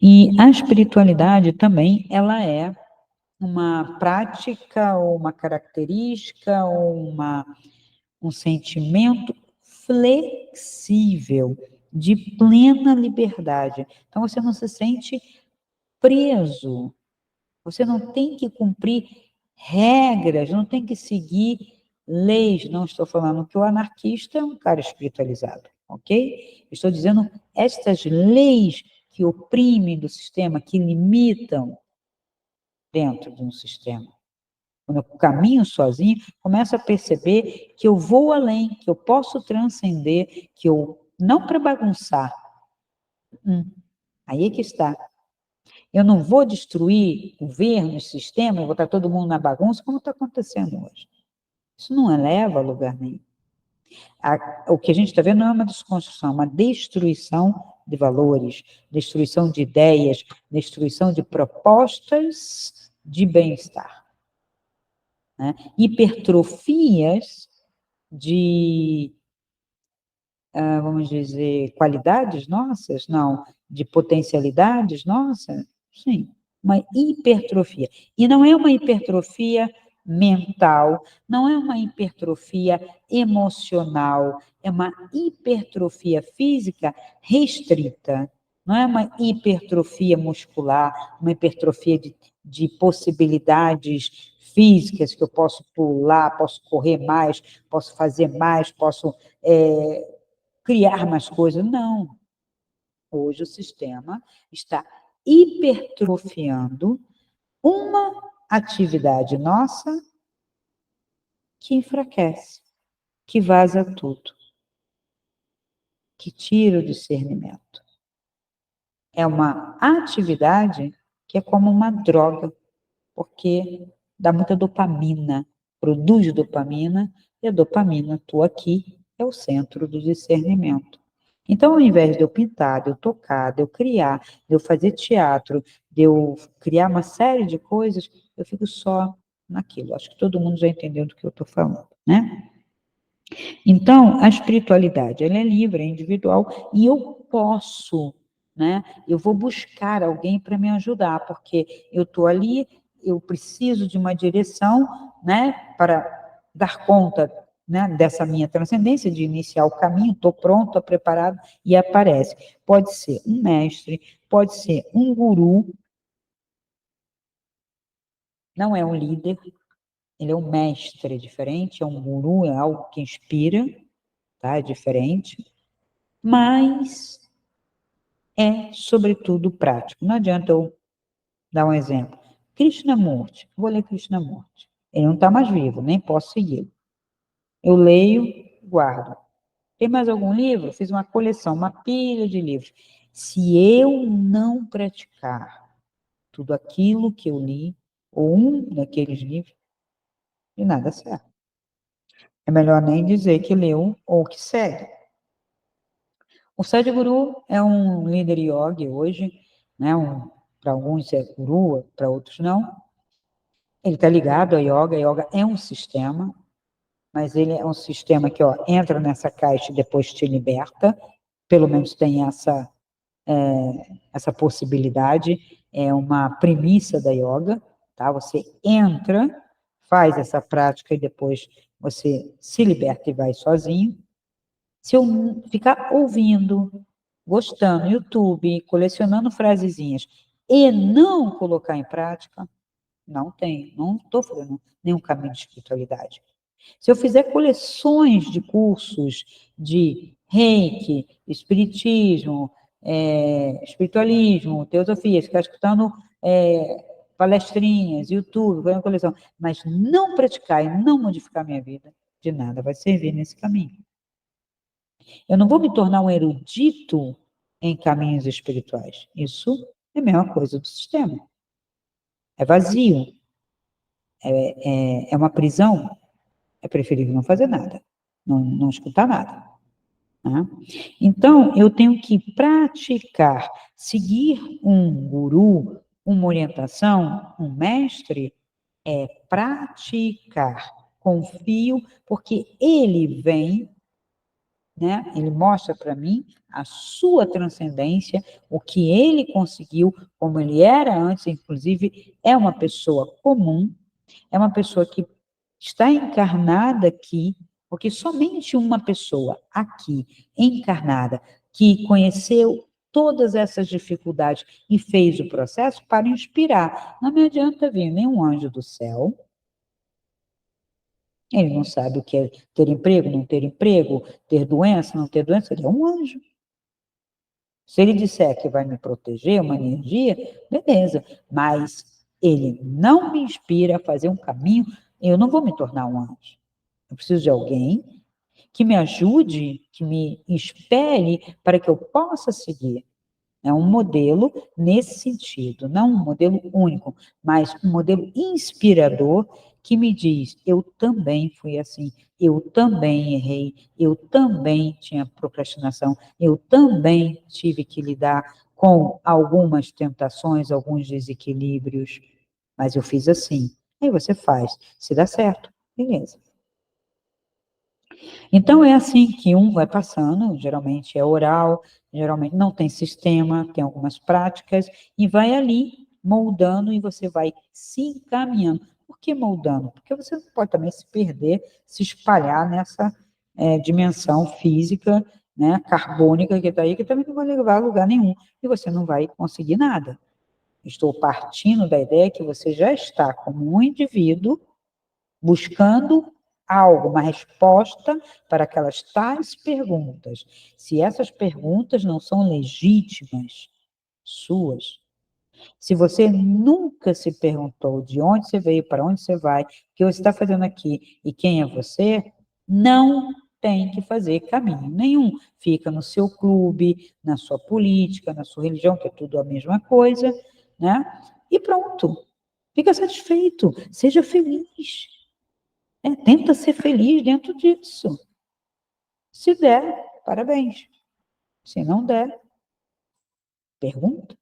E a espiritualidade também, ela é uma prática, ou uma característica, ou um sentimento flexível, de plena liberdade. Então, você não se sente preso, você não tem que cumprir regras, não tem que seguir leis. Não estou falando que o anarquista é um cara espiritualizado, ok? Estou dizendo estas leis que oprimem do sistema, que limitam dentro de um sistema. Quando eu caminho sozinho, começo a perceber que eu vou além, que eu posso transcender, que eu não para bagunçar. Aí é que está. Eu não vou destruir governos, sistema, botar todo mundo na bagunça, como está acontecendo hoje. Isso não leva a lugar nenhum. O que a gente está vendo não é uma desconstrução, é uma destruição de valores, destruição de ideias, destruição de propostas de bem-estar, né? Hipertrofias de, vamos dizer, qualidades nossas? Não, de potencialidades nossas? Sim, uma hipertrofia. E não é uma hipertrofia mental, não é uma hipertrofia emocional, é uma hipertrofia física restrita. Não é uma hipertrofia muscular, uma hipertrofia de possibilidades físicas, que eu posso pular, posso correr mais, posso fazer mais, posso criar mais coisas. Não. Hoje o sistema está hipertrofiando uma atividade nossa que enfraquece, que vaza tudo, que tira o discernimento. É uma atividade que é como uma droga, porque dá muita dopamina, produz dopamina, e a dopamina atua aqui, é o centro do discernimento. Então, ao invés de eu pintar, de eu tocar, de eu criar, de eu fazer teatro, de eu criar uma série de coisas, eu fico só naquilo. Acho que todo mundo já entendeu do que eu estou falando, né? Então, a espiritualidade, ela é livre, é individual, e eu posso, né? Eu vou buscar alguém para me ajudar, porque eu estou ali, eu preciso de uma direção, né? Para dar conta né, dessa minha transcendência, de iniciar o caminho, estou pronto, estou preparado, e aparece. Pode ser um mestre, pode ser um guru, não é um líder, ele é um mestre, é diferente, é um guru, é algo que inspira, tá? É diferente, mas é, sobretudo, prático. Não adianta eu dar um exemplo. Krishnamurti, vou ler Krishnamurti. Ele não está mais vivo, nem posso segui-lo. Eu leio, guardo. Tem mais algum livro? Fiz uma coleção, uma pilha de livros. Se eu não praticar tudo aquilo que eu li, ou um daqueles livros, de nada serve. É melhor nem dizer que leu ou que segue. O Sadhguru é um líder yogi hoje, né? Para alguns é guru, para outros não. Ele está ligado à yoga. A yoga é um sistema, mas ele é um sistema que entra nessa caixa e depois te liberta. Pelo menos tem essa possibilidade. É uma premissa da yoga, tá? Você entra, faz essa prática e depois você se liberta e vai sozinho. Se eu ficar ouvindo, gostando, YouTube, colecionando frasezinhas e não colocar em prática, não estou fazendo nenhum caminho de espiritualidade. Se eu fizer coleções de cursos de reiki, espiritismo, espiritualismo, teosofia, ficar escutando palestrinhas, YouTube, fazer uma coleção, mas não praticar e não modificar minha vida, de nada vai servir nesse caminho. Eu não vou me tornar um erudito em caminhos espirituais. Isso é a mesma coisa do sistema. É vazio. É uma prisão. É preferível não fazer nada. Não escutar nada. Né? Então, eu tenho que praticar, seguir um guru, uma orientação, um mestre, é praticar. Confio, porque ele vem, né? Ele mostra para mim a sua transcendência, o que ele conseguiu, como ele era antes, inclusive é uma pessoa comum, é uma pessoa que está encarnada aqui, porque somente uma pessoa aqui, encarnada, que conheceu todas essas dificuldades e fez o processo para inspirar. Não me adianta vir nenhum anjo do céu, ele não sabe o que é ter emprego, não ter emprego, ter doença, não ter doença, ele é um anjo. Se ele disser que vai me proteger, uma energia, beleza, mas ele não me inspira a fazer um caminho, eu não vou me tornar um anjo. Eu preciso de alguém que me ajude, que me espelhe para que eu possa seguir. É um modelo nesse sentido, não um modelo único, mas um modelo inspirador que me diz: eu também fui assim, eu também errei, eu também tinha procrastinação, eu também tive que lidar com algumas tentações, alguns desequilíbrios, mas eu fiz assim. Aí você faz, se dá certo, beleza. Então, é assim que um vai passando, geralmente é oral, geralmente não tem sistema, tem algumas práticas, e vai ali moldando e você vai se encaminhando. Por que moldando? Porque você não pode também se perder, se espalhar nessa dimensão física, né, carbônica que está aí, que também não vai levar a lugar nenhum, e você não vai conseguir nada. Estou partindo da ideia que você já está como um indivíduo buscando algo, uma resposta para aquelas tais perguntas. Se essas perguntas não são legítimas, suas, se você nunca se perguntou de onde você veio, para onde você vai, o que você está fazendo aqui e quem é você, não tem que fazer caminho nenhum. Fica no seu clube, na sua política, na sua religião, que é tudo a mesma coisa, né? E pronto. Fica satisfeito, seja feliz. Tenta ser feliz dentro disso. Se der, parabéns. Se não der, pergunta,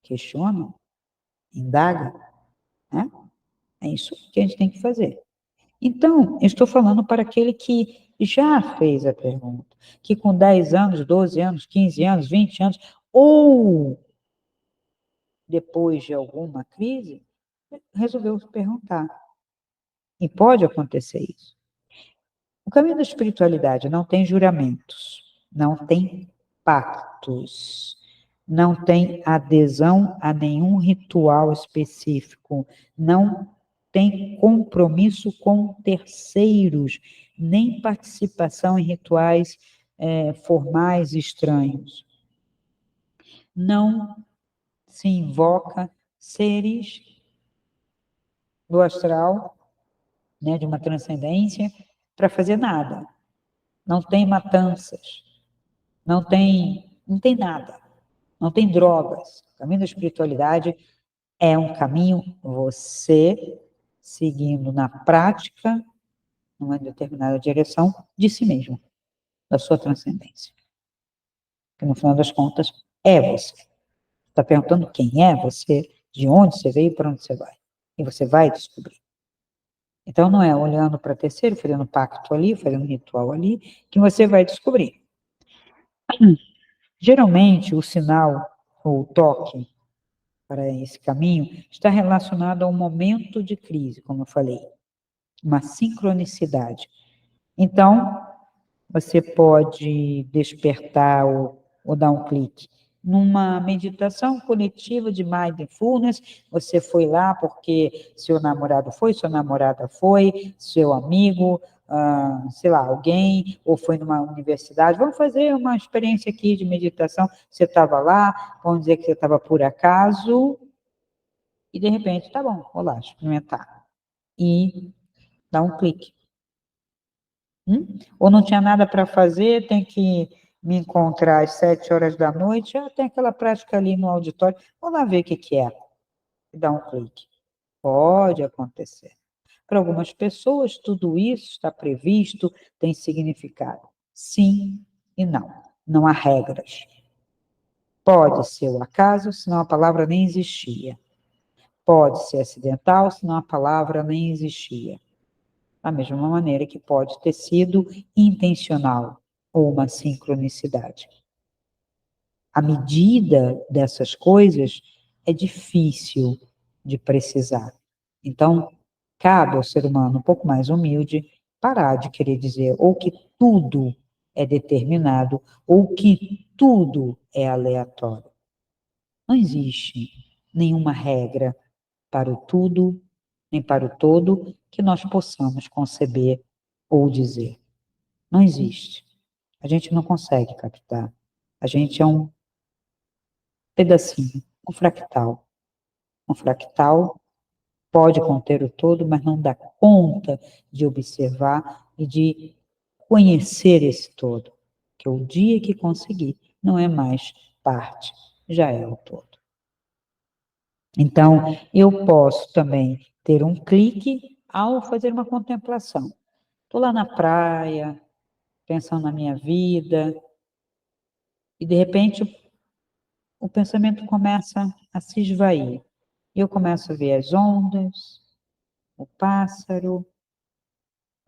questiona, indaga, né? É isso que a gente tem que fazer. Então, eu estou falando para aquele que já fez a pergunta, que com 10 anos, 12 anos, 15 anos, 20 anos, ou depois de alguma crise, resolveu perguntar. E pode acontecer isso. caminho da espiritualidade não tem juramentos, não tem pactos, não tem adesão a nenhum ritual específico, não tem compromisso com terceiros, nem participação em rituais formais estranhos. Não se invoca seres do astral, né, de uma transcendência, para fazer nada. Não tem matanças, não tem nada, não tem drogas. O caminho da espiritualidade é um caminho você seguindo na prática, numa determinada direção, de si mesmo, da sua transcendência. Que no final das contas é você. Está perguntando quem é você, de onde você veio e para onde você vai. E você vai descobrir. Então, não é olhando para terceiro, fazendo pacto ali, fazendo ritual ali, que você vai descobrir. Geralmente, o sinal ou o toque para esse caminho está relacionado a um momento de crise, como eu falei, uma sincronicidade. Então, você pode despertar ou dar um clique numa meditação coletiva de mindfulness. Você foi lá porque seu namorado foi, sua namorada foi, seu amigo, sei lá, alguém, ou foi numa universidade. Vamos fazer uma experiência aqui de meditação. Você estava lá, vamos dizer que você estava por acaso, e de repente, tá bom, vou lá experimentar. E dá um clique. Ou não tinha nada para fazer, tem que me encontrar às 7 horas da noite, tem aquela prática ali no auditório, vou lá ver o que é, e dá um clique. Pode acontecer. Para algumas pessoas, tudo isso está previsto, tem significado. Sim e não. Não há regras. Pode ser o acaso, senão a palavra nem existia. Pode ser acidental, senão a palavra nem existia. Da mesma maneira que pode ter sido intencional ou uma sincronicidade. A medida dessas coisas é difícil de precisar. Então, cabe ao ser humano um pouco mais humilde parar de querer dizer ou que tudo é determinado ou que tudo é aleatório. Não existe nenhuma regra para o tudo, nem para o todo, que nós possamos conceber ou dizer. Não existe. A gente não consegue captar. A gente é um pedacinho, um fractal. Um fractal pode conter o todo, mas não dá conta de observar e de conhecer esse todo. Que o dia que conseguir, não é mais parte, já é o todo. Então, eu posso também ter um clique ao fazer uma contemplação. Estou lá na praia, pensando na minha vida, e de repente o pensamento começa a se esvair. Eu começo a ver as ondas, o pássaro,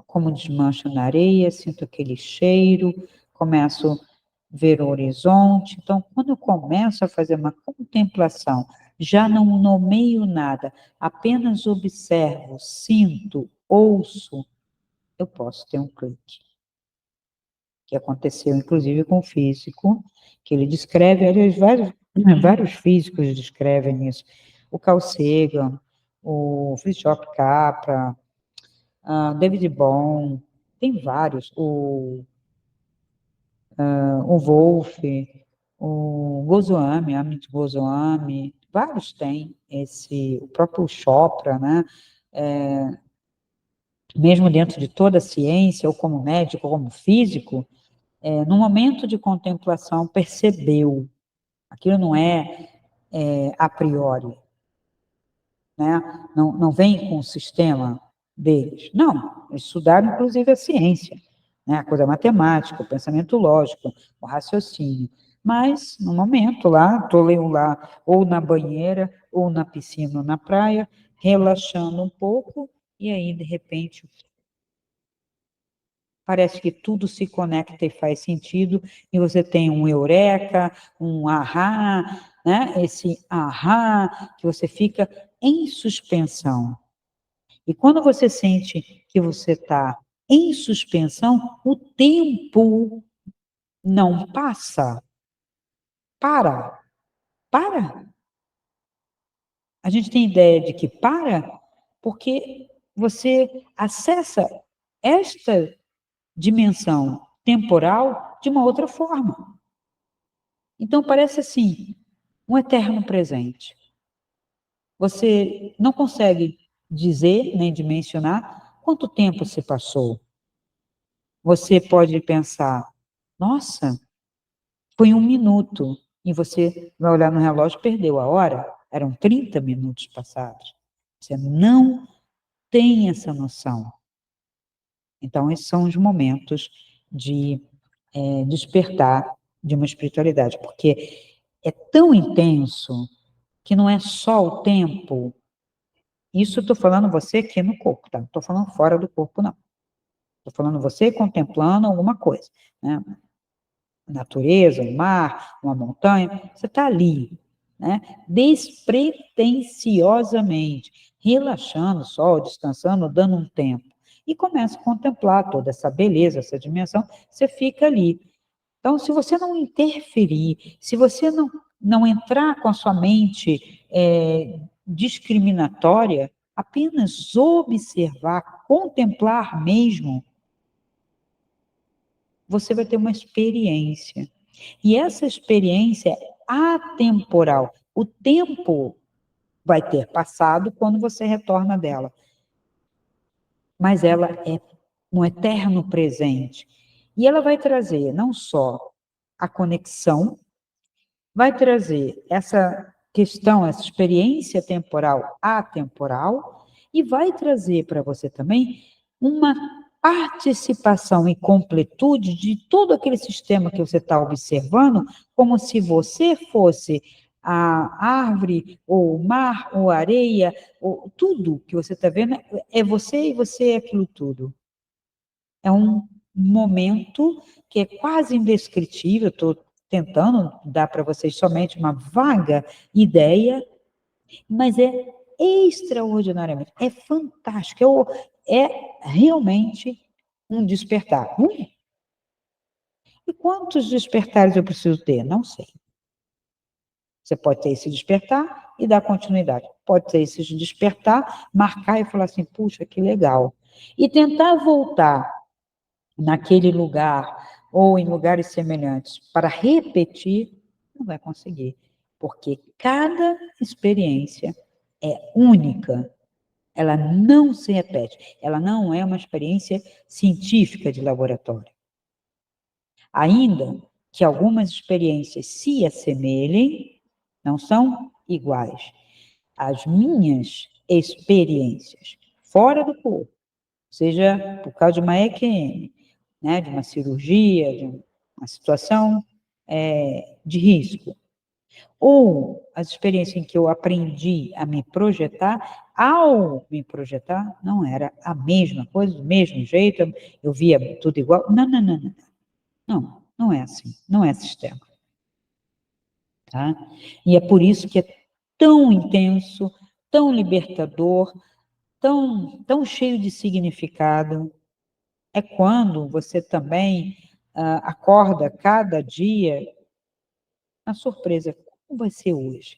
como desmancha na areia, sinto aquele cheiro, começo a ver o horizonte. Então, quando eu começo a fazer uma contemplação, já não nomeio nada, apenas observo, sinto, ouço, eu posso ter um clique. Que aconteceu, inclusive, com o físico, que ele descreve, aliás, vários físicos descrevem isso. O Carl Sagan, o Fritjof Capra, David Bohm, tem vários, o Wolff, o Goswami, Amit Goswami, vários têm o próprio Chopra, né? Mesmo dentro de toda a ciência, ou como médico, ou como físico, no momento de contemplação percebeu, aquilo não é a priori, né? Não vem com o sistema deles, não, eles estudaram inclusive a ciência, né? A coisa matemática, o pensamento lógico, o raciocínio, mas no momento lá, estou eu lá, ou na banheira, ou na piscina, ou na praia, relaxando um pouco, e aí de repente parece que tudo se conecta e faz sentido, e você tem um eureka, um ahá, né? Esse ahá, que você fica em suspensão. E quando você sente que você está em suspensão, o tempo não passa. Para. A gente tem ideia de que para porque você acessa esta dimensão temporal de uma outra forma. Então, parece assim, um eterno presente. Você não consegue dizer nem dimensionar quanto tempo se passou. Você pode pensar, nossa, foi 1 minuto, e você vai olhar no relógio, perdeu a hora, eram 30 minutos passados. Você não tem essa noção. Então, esses são os momentos de despertar de uma espiritualidade, porque é tão intenso que não é só o tempo. Isso eu estou falando você aqui no corpo, tá? Não estou falando fora do corpo, não. Estou falando você contemplando alguma coisa, né? Natureza, um mar, uma montanha, você está ali, né? Despretensiosamente, relaxando só, descansando, dando um tempo. E começa a contemplar toda essa beleza, essa dimensão, você fica ali. Então, se você não interferir, se você não entrar com a sua mente discriminatória, apenas observar, contemplar mesmo, você vai ter uma experiência. E essa experiência é atemporal. O tempo vai ter passado quando você retorna dela, mas ela é um eterno presente. E ela vai trazer não só a conexão, vai trazer essa questão, essa experiência temporal atemporal, e vai trazer para você também uma participação e completude de todo aquele sistema que você está observando, como se você fosse a árvore, ou o mar, ou a areia, ou tudo que você está vendo, é você e você é aquilo tudo. É um momento que é quase indescritível, estou tentando dar para vocês somente uma vaga ideia, mas é extraordinariamente, é fantástico, é realmente um despertar. E quantos despertares eu preciso ter? Não sei. Você pode ter esse despertar e dar continuidade. Pode ter esse despertar, marcar e falar assim, puxa, que legal. E tentar voltar naquele lugar ou em lugares semelhantes para repetir, não vai conseguir, porque cada experiência é única, ela não se repete, ela não é uma experiência científica de laboratório. Ainda que algumas experiências se assemelhem, não são iguais. As minhas experiências fora do corpo, seja por causa de uma EQM, né, de uma cirurgia, de uma situação de risco, ou as experiências em que eu aprendi a me projetar, ao me projetar, não era a mesma coisa, do mesmo jeito, eu via tudo igual. Não, não, não, não. Não, não é assim, não é sistema. Tá? E é por isso que é tão intenso, tão libertador, tão cheio de significado. É quando você também acorda cada dia na surpresa. Como vai ser hoje?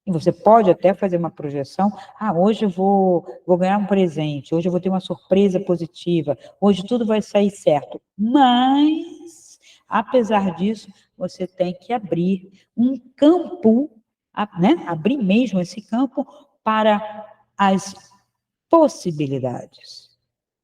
E você pode até fazer uma projeção. Hoje eu vou ganhar um presente, hoje eu vou ter uma surpresa positiva, hoje tudo vai sair certo. Mas, apesar disso, você tem que abrir um campo, né? Abrir mesmo esse campo para as possibilidades,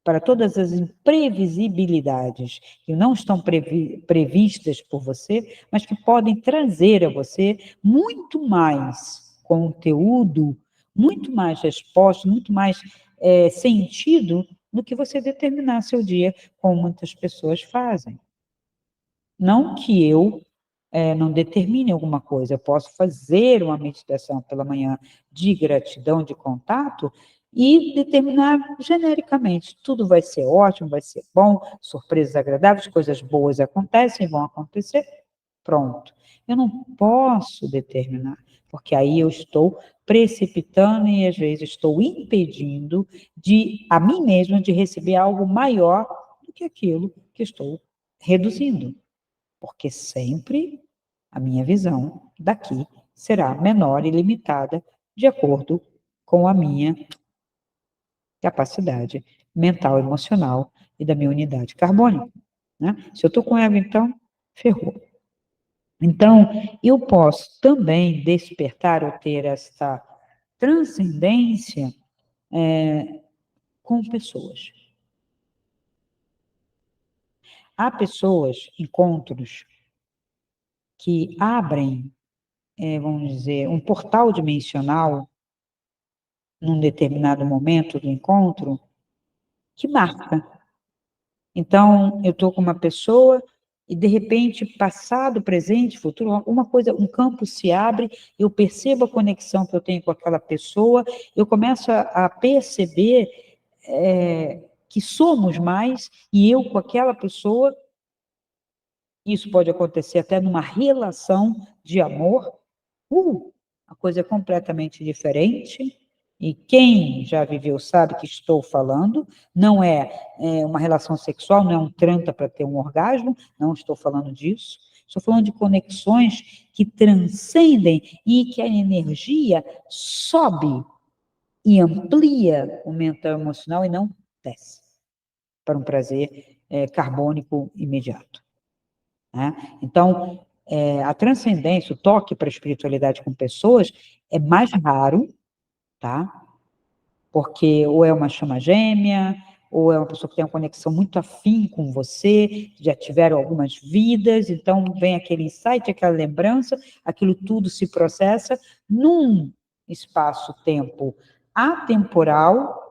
para todas as imprevisibilidades que não estão previstas por você, mas que podem trazer a você muito mais conteúdo, muito mais resposta, muito mais sentido do que você determinar seu dia, como muitas pessoas fazem. Não que eu não determine alguma coisa, eu posso fazer uma meditação pela manhã de gratidão, de contato, e determinar genericamente, tudo vai ser ótimo, vai ser bom, surpresas agradáveis, coisas boas acontecem, vão acontecer, pronto. Eu não posso determinar, porque aí eu estou precipitando e, às vezes, estou impedindo a mim mesma de receber algo maior do que aquilo que estou reduzindo, porque sempre a minha visão daqui será menor e limitada de acordo com a minha capacidade mental, emocional e da minha unidade carbônica, né? Se eu estou com ego, então, ferrou. Então, eu posso também despertar ou ter esta transcendência com pessoas. Há pessoas, encontros, que abrem, vamos dizer, um portal dimensional num determinado momento do encontro que marca. Então, eu estou com uma pessoa e, de repente, passado, presente, futuro, alguma coisa, um campo se abre, eu percebo a conexão que eu tenho com aquela pessoa, eu começo a perceber que somos mais, e eu com aquela pessoa, isso pode acontecer até numa relação de amor, a coisa é completamente diferente, e quem já viveu sabe que estou falando, não é uma relação sexual, não é um tranca para ter um orgasmo, não estou falando disso, estou falando de conexões que transcendem e que a energia sobe e amplia o mental emocional e não desce para um prazer carbônico imediato, né? Então, a transcendência, o toque para a espiritualidade com pessoas é mais raro, tá? Porque ou é uma chama gêmea, ou é uma pessoa que tem uma conexão muito afim com você, já tiveram algumas vidas, então vem aquele insight, aquela lembrança, aquilo tudo se processa num espaço-tempo atemporal,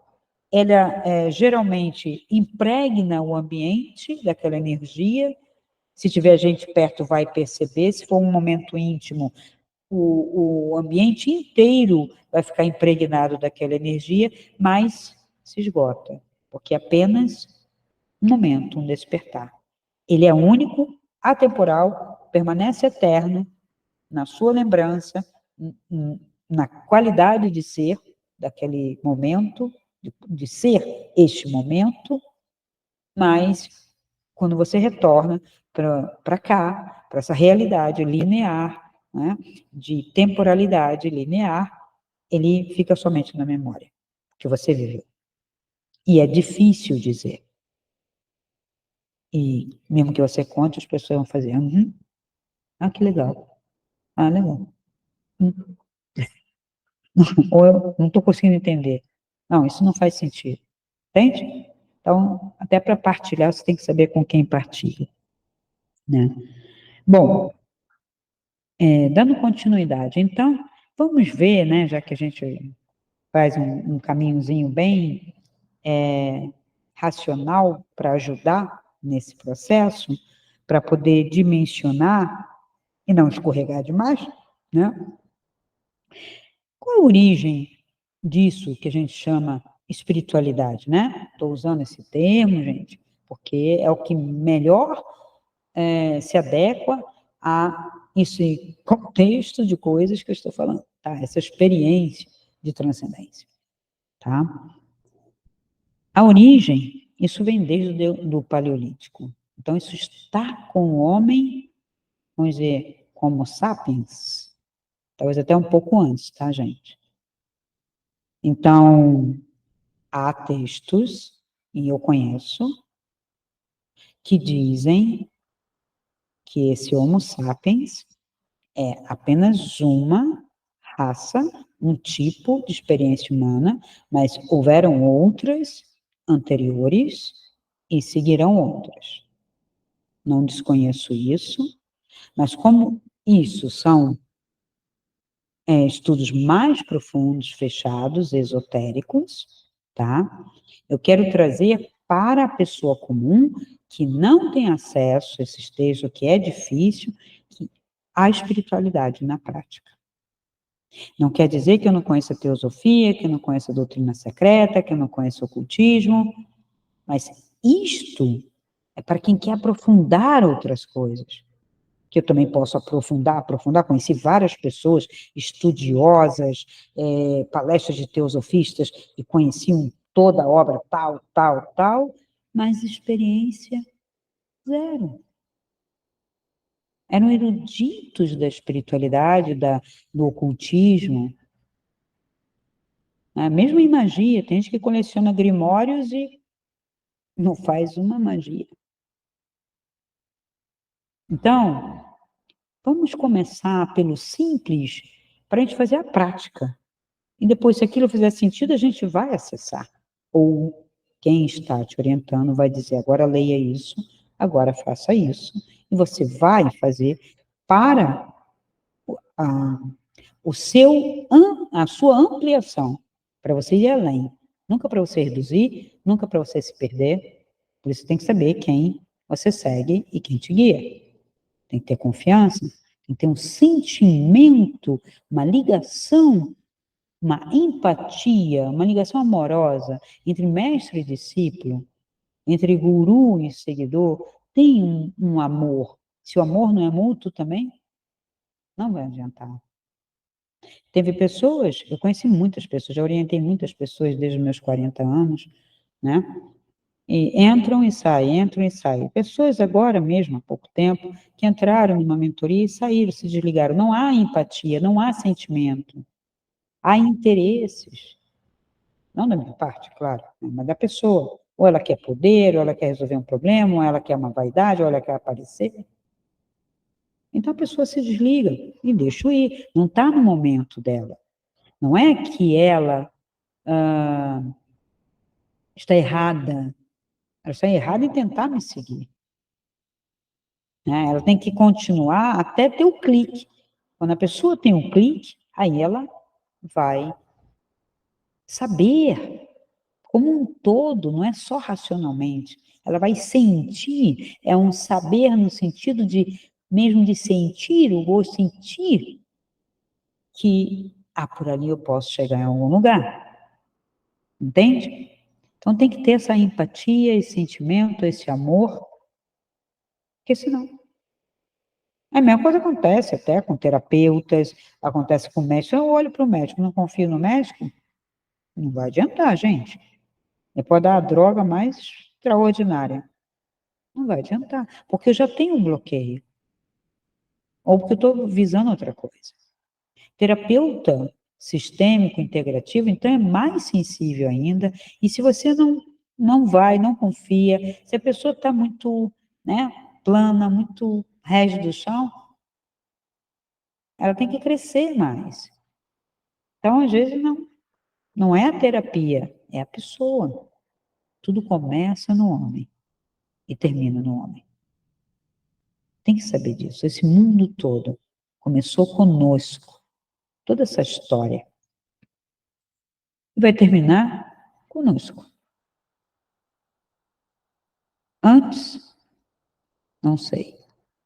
ela geralmente impregna o ambiente daquela energia, se tiver gente perto vai perceber, se for um momento íntimo, o ambiente inteiro vai ficar impregnado daquela energia, mas se esgota, porque é apenas um momento, um despertar. Ele é único, atemporal, permanece eterno na sua lembrança, na qualidade de ser daquele momento, de ser este momento, mas quando você retorna para cá, para essa realidade linear, né, de temporalidade linear, ele fica somente na memória que você viveu. E é difícil dizer. E mesmo que você conte, as pessoas vão fazer, ah, que legal. Ah, legal. Ou eu não estou conseguindo entender. Não, isso não faz sentido. Entende? Então, até para partilhar, você tem que saber com quem partilha, né? Bom, dando continuidade, então, vamos ver, né, já que a gente faz um caminhozinho bem racional para ajudar nesse processo, para poder dimensionar e não escorregar demais, né? Qual a origem disso que a gente chama espiritualidade, né? Estou usando esse termo, gente, porque é o que melhor se adequa a esse contexto de coisas que eu estou falando, tá? Essa experiência de transcendência, tá? A origem, isso vem desde do Paleolítico. Então, isso está com o homem, vamos dizer, como sapiens, talvez até um pouco antes, tá, gente? Então, há textos, e eu conheço, que dizem que esse Homo sapiens é apenas uma raça, um tipo de experiência humana, mas houveram outras anteriores e seguirão outras. Não desconheço isso, mas como isso são estudos mais profundos, fechados, esotéricos, tá? Eu quero trazer para a pessoa comum que não tem acesso a esses textos, que é difícil, a espiritualidade na prática. Não quer dizer que eu não conheça a teosofia, que eu não conheça a doutrina secreta, que eu não conheça o ocultismo, mas isto é para quem quer aprofundar outras coisas. que eu também posso aprofundar, conheci várias pessoas estudiosas, palestras de teosofistas, e conheciam toda a obra tal, tal, tal, mas experiência zero. Eram eruditos da espiritualidade, do ocultismo, né? Mesmo em magia, tem gente que coleciona grimórios e não faz uma magia. Então, vamos começar pelo simples, para a gente fazer a prática. E depois, se aquilo fizer sentido, a gente vai acessar. Ou quem está te orientando vai dizer, agora leia isso, agora faça isso. E você vai fazer para a, a sua ampliação, para você ir além. Nunca para você reduzir, nunca para você se perder. Por isso tem que saber quem você segue e quem te guia. Tem que ter confiança, tem que ter um sentimento, uma ligação, uma empatia, uma ligação amorosa entre mestre e discípulo, entre guru e seguidor. Tem um amor. Se o amor não é mútuo também, não vai adiantar. Teve pessoas, eu conheci muitas pessoas, já orientei muitas pessoas desde os meus 40 anos, né? E entram e saem, entram e saem. Pessoas agora mesmo, há pouco tempo, que entraram numa mentoria e saíram, se desligaram. Não há empatia, não há sentimento. Há interesses. Não da minha parte, claro, né, mas da pessoa. Ou ela quer poder, ou ela quer resolver um problema, ou ela quer uma vaidade, ou ela quer aparecer. Então a pessoa se desliga e deixa ir. Não está no momento dela. Não é que ela está errada. Ela está errada em tentar me seguir. Né? Ela tem que continuar até ter o clique. Quando a pessoa tem um clique, aí ela vai saber como um todo, não é só racionalmente. Ela vai sentir, é um saber no sentido de, mesmo de sentir, o gosto, sentir que, por ali eu posso chegar em algum lugar. Entende? Então tem que ter essa empatia, esse sentimento, esse amor, porque senão... A mesma coisa acontece até com terapeutas, acontece com médicos. Eu olho para o médico, não confio no médico, não vai adiantar, gente. Ele pode dar a droga mais extraordinária. Não vai adiantar, porque eu já tenho um bloqueio. Ou porque eu estou visando outra coisa. Terapeuta sistêmico, integrativo, então é mais sensível ainda. E se você não vai, não confia, se a pessoa está muito, né, plana, muito régio do chão, ela tem que crescer mais. Então, às vezes, não é a terapia, é a pessoa. Tudo começa no homem e termina no homem. Tem que saber disso. Esse mundo todo começou conosco. Toda essa história. E vai terminar conosco. Antes, não sei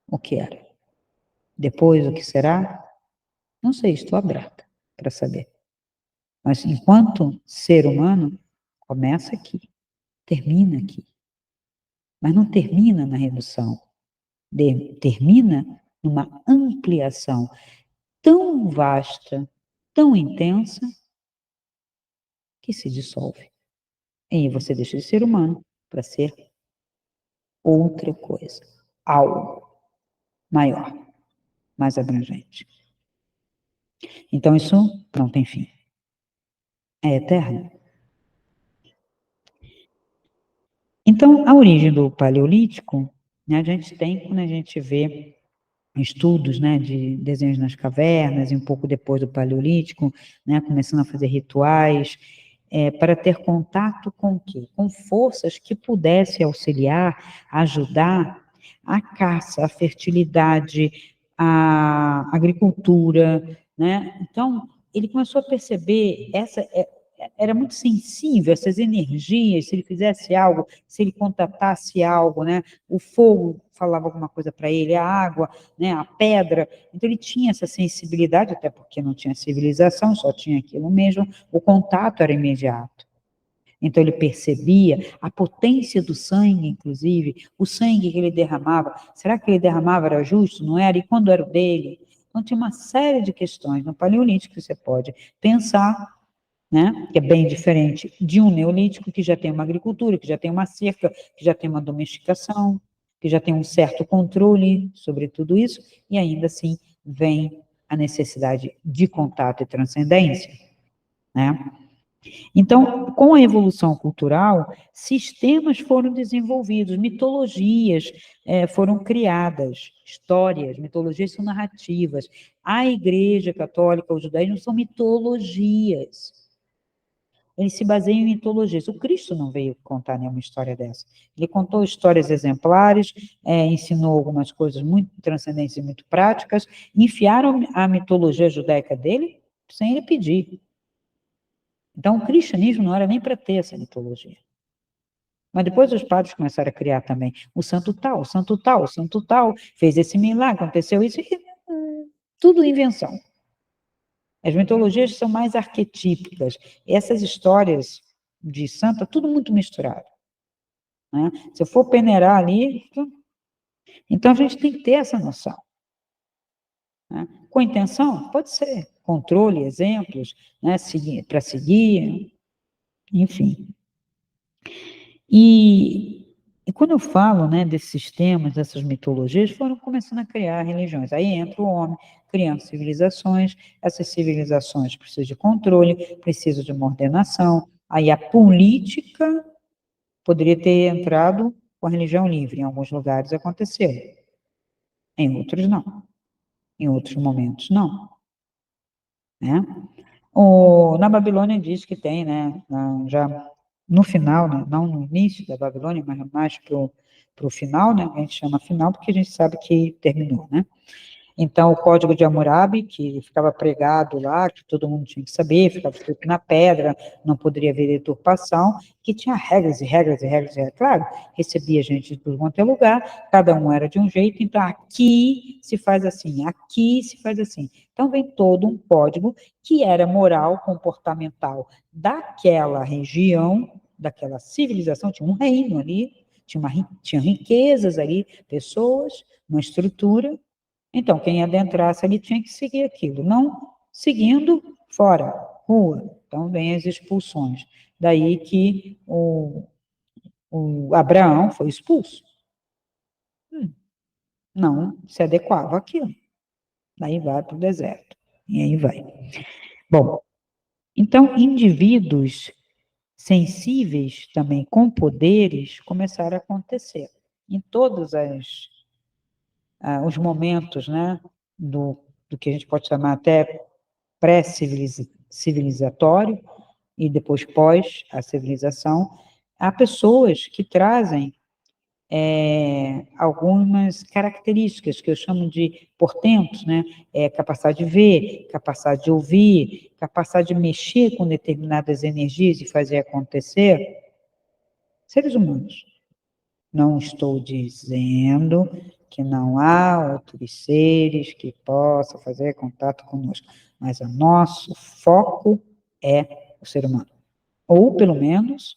o que era. Depois, o que será? Não sei, estou aberta para saber. Mas enquanto ser humano, começa aqui, termina aqui. Mas não termina na redução. Termina numa ampliação tão vasta, tão intensa, que se dissolve. E aí você deixa de ser humano para ser outra coisa, algo maior, mais abrangente. Então isso não tem fim. É eterno. Então, a origem do Paleolítico, né, a gente tem quando a gente vê estudos, né, de desenhos nas cavernas, e um pouco depois do Paleolítico, né, começando a fazer rituais, para ter contato com o quê? Com forças que pudessem auxiliar, ajudar a caça, a fertilidade, a agricultura, né? Então, ele começou a perceber era muito sensível essas energias, se ele fizesse algo, se ele contatasse algo, né? O fogo falava alguma coisa para ele, a água, né? A pedra. Então ele tinha essa sensibilidade, até porque não tinha civilização, só tinha aquilo mesmo, o contato era imediato. Então ele percebia a potência do sangue, inclusive, o sangue que ele derramava. Será que ele derramava era justo? Não era? E quando era o dele? Então tinha uma série de questões no Paleolítico que você pode pensar, né? Que é bem diferente de um Neolítico, que já tem uma agricultura, que já tem uma cerca, que já tem uma domesticação, que já tem um certo controle sobre tudo isso, e ainda assim vem a necessidade de contato e transcendência, né? Então, com a evolução cultural, sistemas foram desenvolvidos, mitologias foram criadas, histórias, mitologias são narrativas. A Igreja Católica, o judaísmo são mitologias. Eles se baseiam em mitologias. O Cristo não veio contar nenhuma história dessa. Ele contou histórias exemplares, ensinou algumas coisas muito transcendentes e muito práticas, enfiaram a mitologia judaica dele sem ele pedir. Então, o cristianismo não era nem para ter essa mitologia. Mas depois os padres começaram a criar também o santo tal, o santo tal, o santo tal, fez esse milagre, aconteceu isso, e tudo invenção. As mitologias são mais arquetípicas. Essas histórias de santa, tudo muito misturado. Né? Se eu for peneirar ali, então a gente tem que ter essa noção. Né? Com intenção? Pode ser. Controle, exemplos, né? Para seguir, enfim. E quando eu falo, né, desses sistemas, dessas mitologias, foram começando a criar religiões. Aí entra o homem, criando civilizações, essas civilizações precisam de controle, precisam de uma ordenação. Aí a política poderia ter entrado com a religião livre, em alguns lugares aconteceu, em outros não, em outros momentos não. Né? Na Babilônia diz que tem, né, já no final, né, não no início da Babilônia, mas mais para o final, né, a gente chama final porque a gente sabe que terminou, né? Então, o Código de Hammurabi, que ficava pregado lá, que todo mundo tinha que saber, ficava escrito na pedra, não poderia haver deturpação, que tinha regras e regras e regras, e regras. Claro, recebia gente de tudo quanto é lugar, cada um era de um jeito, então aqui se faz assim, aqui se faz assim. Então, vem todo um código que era moral, comportamental daquela região, daquela civilização, tinha um reino ali, tinha riquezas ali, pessoas, uma estrutura. Então, quem adentrasse ali tinha que seguir aquilo, não seguindo, fora, rua. Então, vem as expulsões. Daí que o Abraão foi expulso. Não se adequava àquilo. Daí vai para o deserto. E aí vai. Bom, então, indivíduos sensíveis também com poderes começaram a acontecer. Em todos os momentos, né, do que a gente pode chamar até pré-civilizatório e depois pós a civilização, há pessoas que trazem algumas características que eu chamo de portentos, né? Capacidade de ver, capacidade de ouvir, capacidade de mexer com determinadas energias e fazer acontecer. Seres humanos. Não estou dizendo que não há outros seres que possam fazer contato conosco, mas o nosso foco é o ser humano. Ou, pelo menos,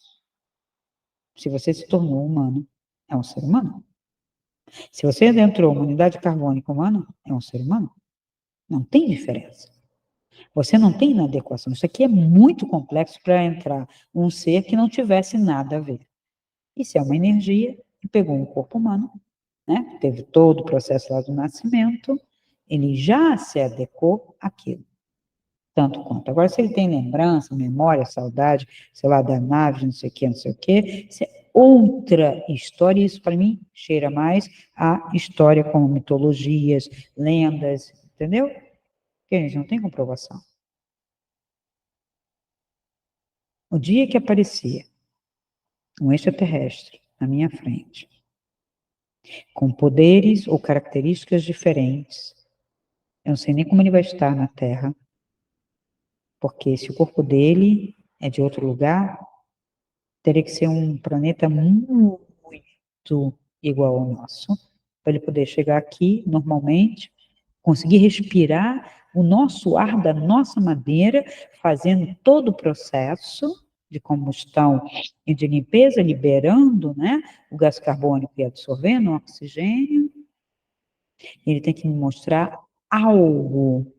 se você se tornou humano, é um ser humano. Se você adentrou a humanidade carbônica humana, é um ser humano. Não tem diferença. Você não tem inadequação. Isso aqui é muito complexo para entrar um ser que não tivesse nada a ver. Isso é uma energia que pegou um corpo humano, né? Teve todo o processo lá do nascimento, ele já se adequou àquilo, tanto quanto. Agora, se ele tem lembrança, memória, saudade, sei lá, da nave, não sei o quê, isso é outra história, isso para mim cheira mais a história como mitologias, lendas, entendeu? Porque a gente não tem comprovação. O dia que aparecia um extraterrestre na minha frente, com poderes ou características diferentes, eu não sei nem como ele vai estar na Terra, porque se o corpo dele é de outro lugar, teria que ser um planeta muito igual ao nosso, para ele poder chegar aqui normalmente, conseguir respirar o nosso ar da nossa madeira, fazendo todo o processo, de combustão e de limpeza, liberando, né, o gás carbônico e absorvendo o oxigênio. Ele tem que me mostrar algo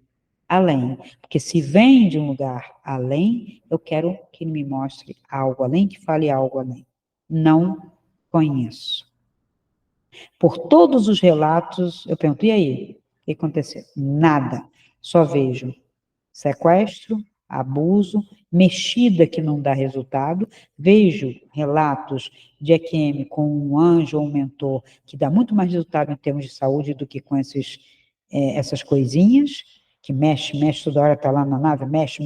além, porque se vem de um lugar além, eu quero que ele me mostre algo além, que fale algo além. Não conheço. Por todos os relatos, eu pergunto, e aí? O que aconteceu? Nada. Só vejo sequestro, abuso, mexida que não dá resultado. Vejo relatos de EQM com um anjo ou um mentor que dá muito mais resultado em termos de saúde do que com essas coisinhas, que mexe, toda hora está lá na nave, mexe,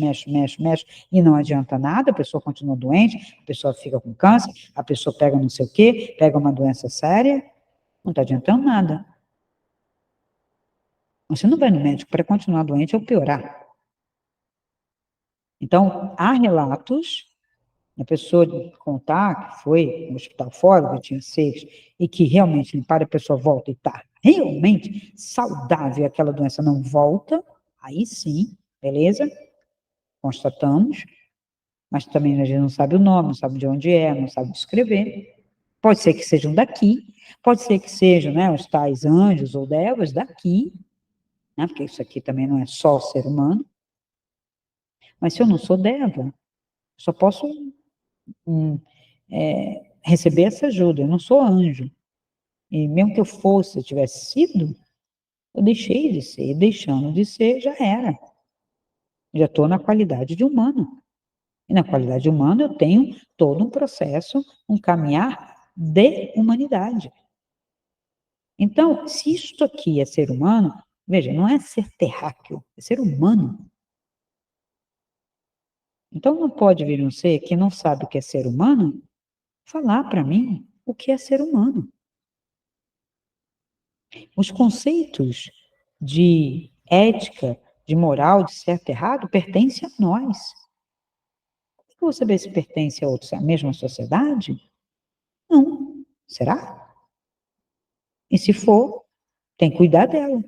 e não adianta nada, a pessoa continua doente, a pessoa fica com câncer, a pessoa pega não sei o quê, pega uma doença séria, não está adiantando nada. Você não vai no médico para continuar doente ou piorar. Então, há relatos, a pessoa contar que foi no hospital fora, que tinha 6, e que realmente limpar, a pessoa volta e está realmente saudável, aquela doença não volta, aí sim, beleza? Constatamos, mas também a gente não sabe o nome, não sabe de onde é, não sabe descrever. Pode ser que sejam daqui, pode ser que sejam, né, os tais anjos ou devas daqui, né, porque isso aqui também não é só o ser humano. Mas se eu não sou deva, só posso receber essa ajuda, eu não sou anjo. E mesmo que eu fosse, eu tivesse sido, eu deixei de ser, e deixando de ser, já era. Já estou na qualidade de humano. E na qualidade de humano eu tenho todo um processo, um caminhar de humanidade. Então, se isto aqui é ser humano, veja, não é ser terráqueo, é ser humano. Então, não pode vir um ser que não sabe o que é ser humano falar para mim o que é ser humano. Os conceitos de ética, de moral, de certo e errado, pertencem a nós. Como é que eu vou saber se pertence a outros, à mesma sociedade? Não. Será? E se for, tem que cuidar dela.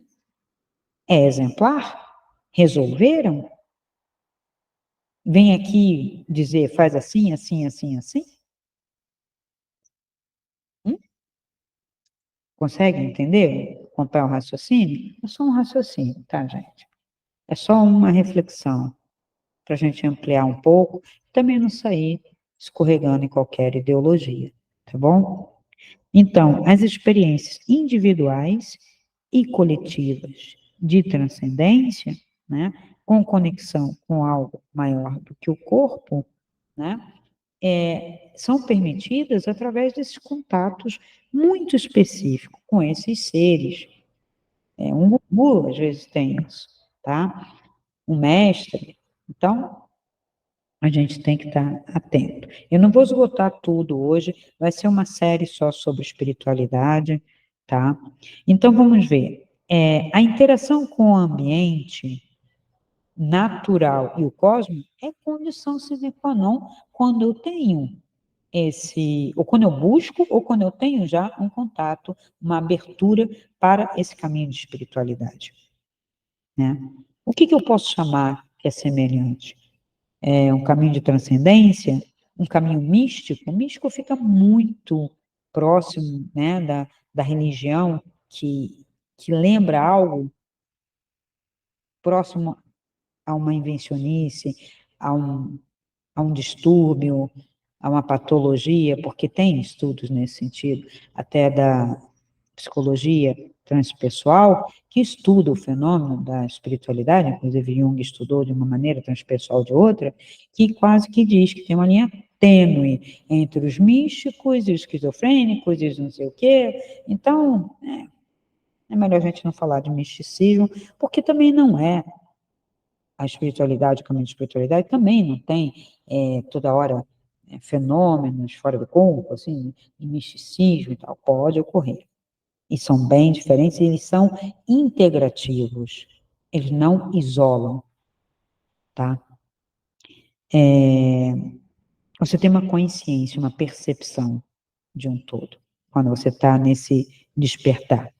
É exemplar? Resolveram? Vem aqui dizer, faz assim, assim, assim, assim? Hum? Consegue entender? Acompanhar o raciocínio? É só um raciocínio, tá, gente? É só uma reflexão para a gente ampliar um pouco, também não sair escorregando em qualquer ideologia, tá bom? Então, as experiências individuais e coletivas de transcendência, né, com conexão com algo maior do que o corpo, né, são permitidas através desses contatos muito específicos com esses seres. Um guru, às vezes, tem isso, tá? Um mestre. Então, a gente tem que estar atento. Eu não vou esgotar tudo hoje, vai ser uma série só sobre espiritualidade, tá? Então, vamos ver. A interação com o ambiente natural e o cosmos é condição sine qua non quando eu tenho ou quando eu busco, ou quando eu tenho já um contato, uma abertura para esse caminho de espiritualidade, né? O que eu posso chamar que é semelhante? Um caminho de transcendência, um caminho místico. O místico fica muito próximo, né, da religião que lembra algo próximo a uma invencionice, a um distúrbio, a uma patologia, porque tem estudos nesse sentido, até da psicologia transpessoal, que estuda o fenômeno da espiritualidade, inclusive Jung estudou de uma maneira, transpessoal de outra, que quase que diz que tem uma linha tênue entre os místicos e os esquizofrênicos e os não sei o quê. Então, é melhor a gente não falar de misticismo, porque também não é. A espiritualidade, o caminho de espiritualidade também não tem toda hora fenômenos fora do corpo, assim, de misticismo e tal, pode ocorrer. E são bem diferentes, e eles são integrativos, eles não isolam, tá? Você tem uma consciência, uma percepção de um todo, quando você está nesse despertar.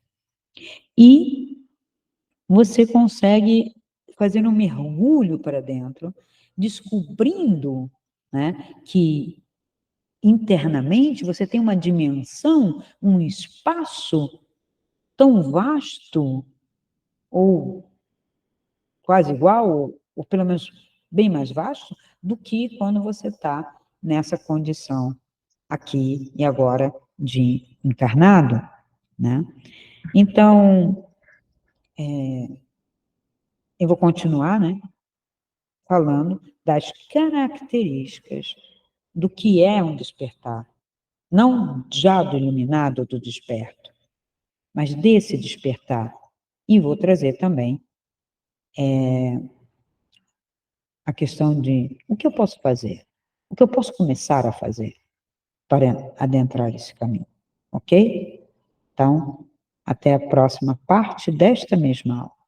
E você consegue fazer um mergulho para dentro, descobrindo né? Que internamente você tem uma dimensão, um espaço tão vasto, ou quase igual, ou pelo menos bem mais vasto, do que quando você está nessa condição aqui e agora de encarnado, né? Então, eu vou continuar, né, falando das características do que é um despertar. Não já do iluminado ou do desperto, mas desse despertar. E vou trazer também a questão de o que eu posso fazer, o que eu posso começar a fazer para adentrar esse caminho, ok? Então, até a próxima parte desta mesma aula.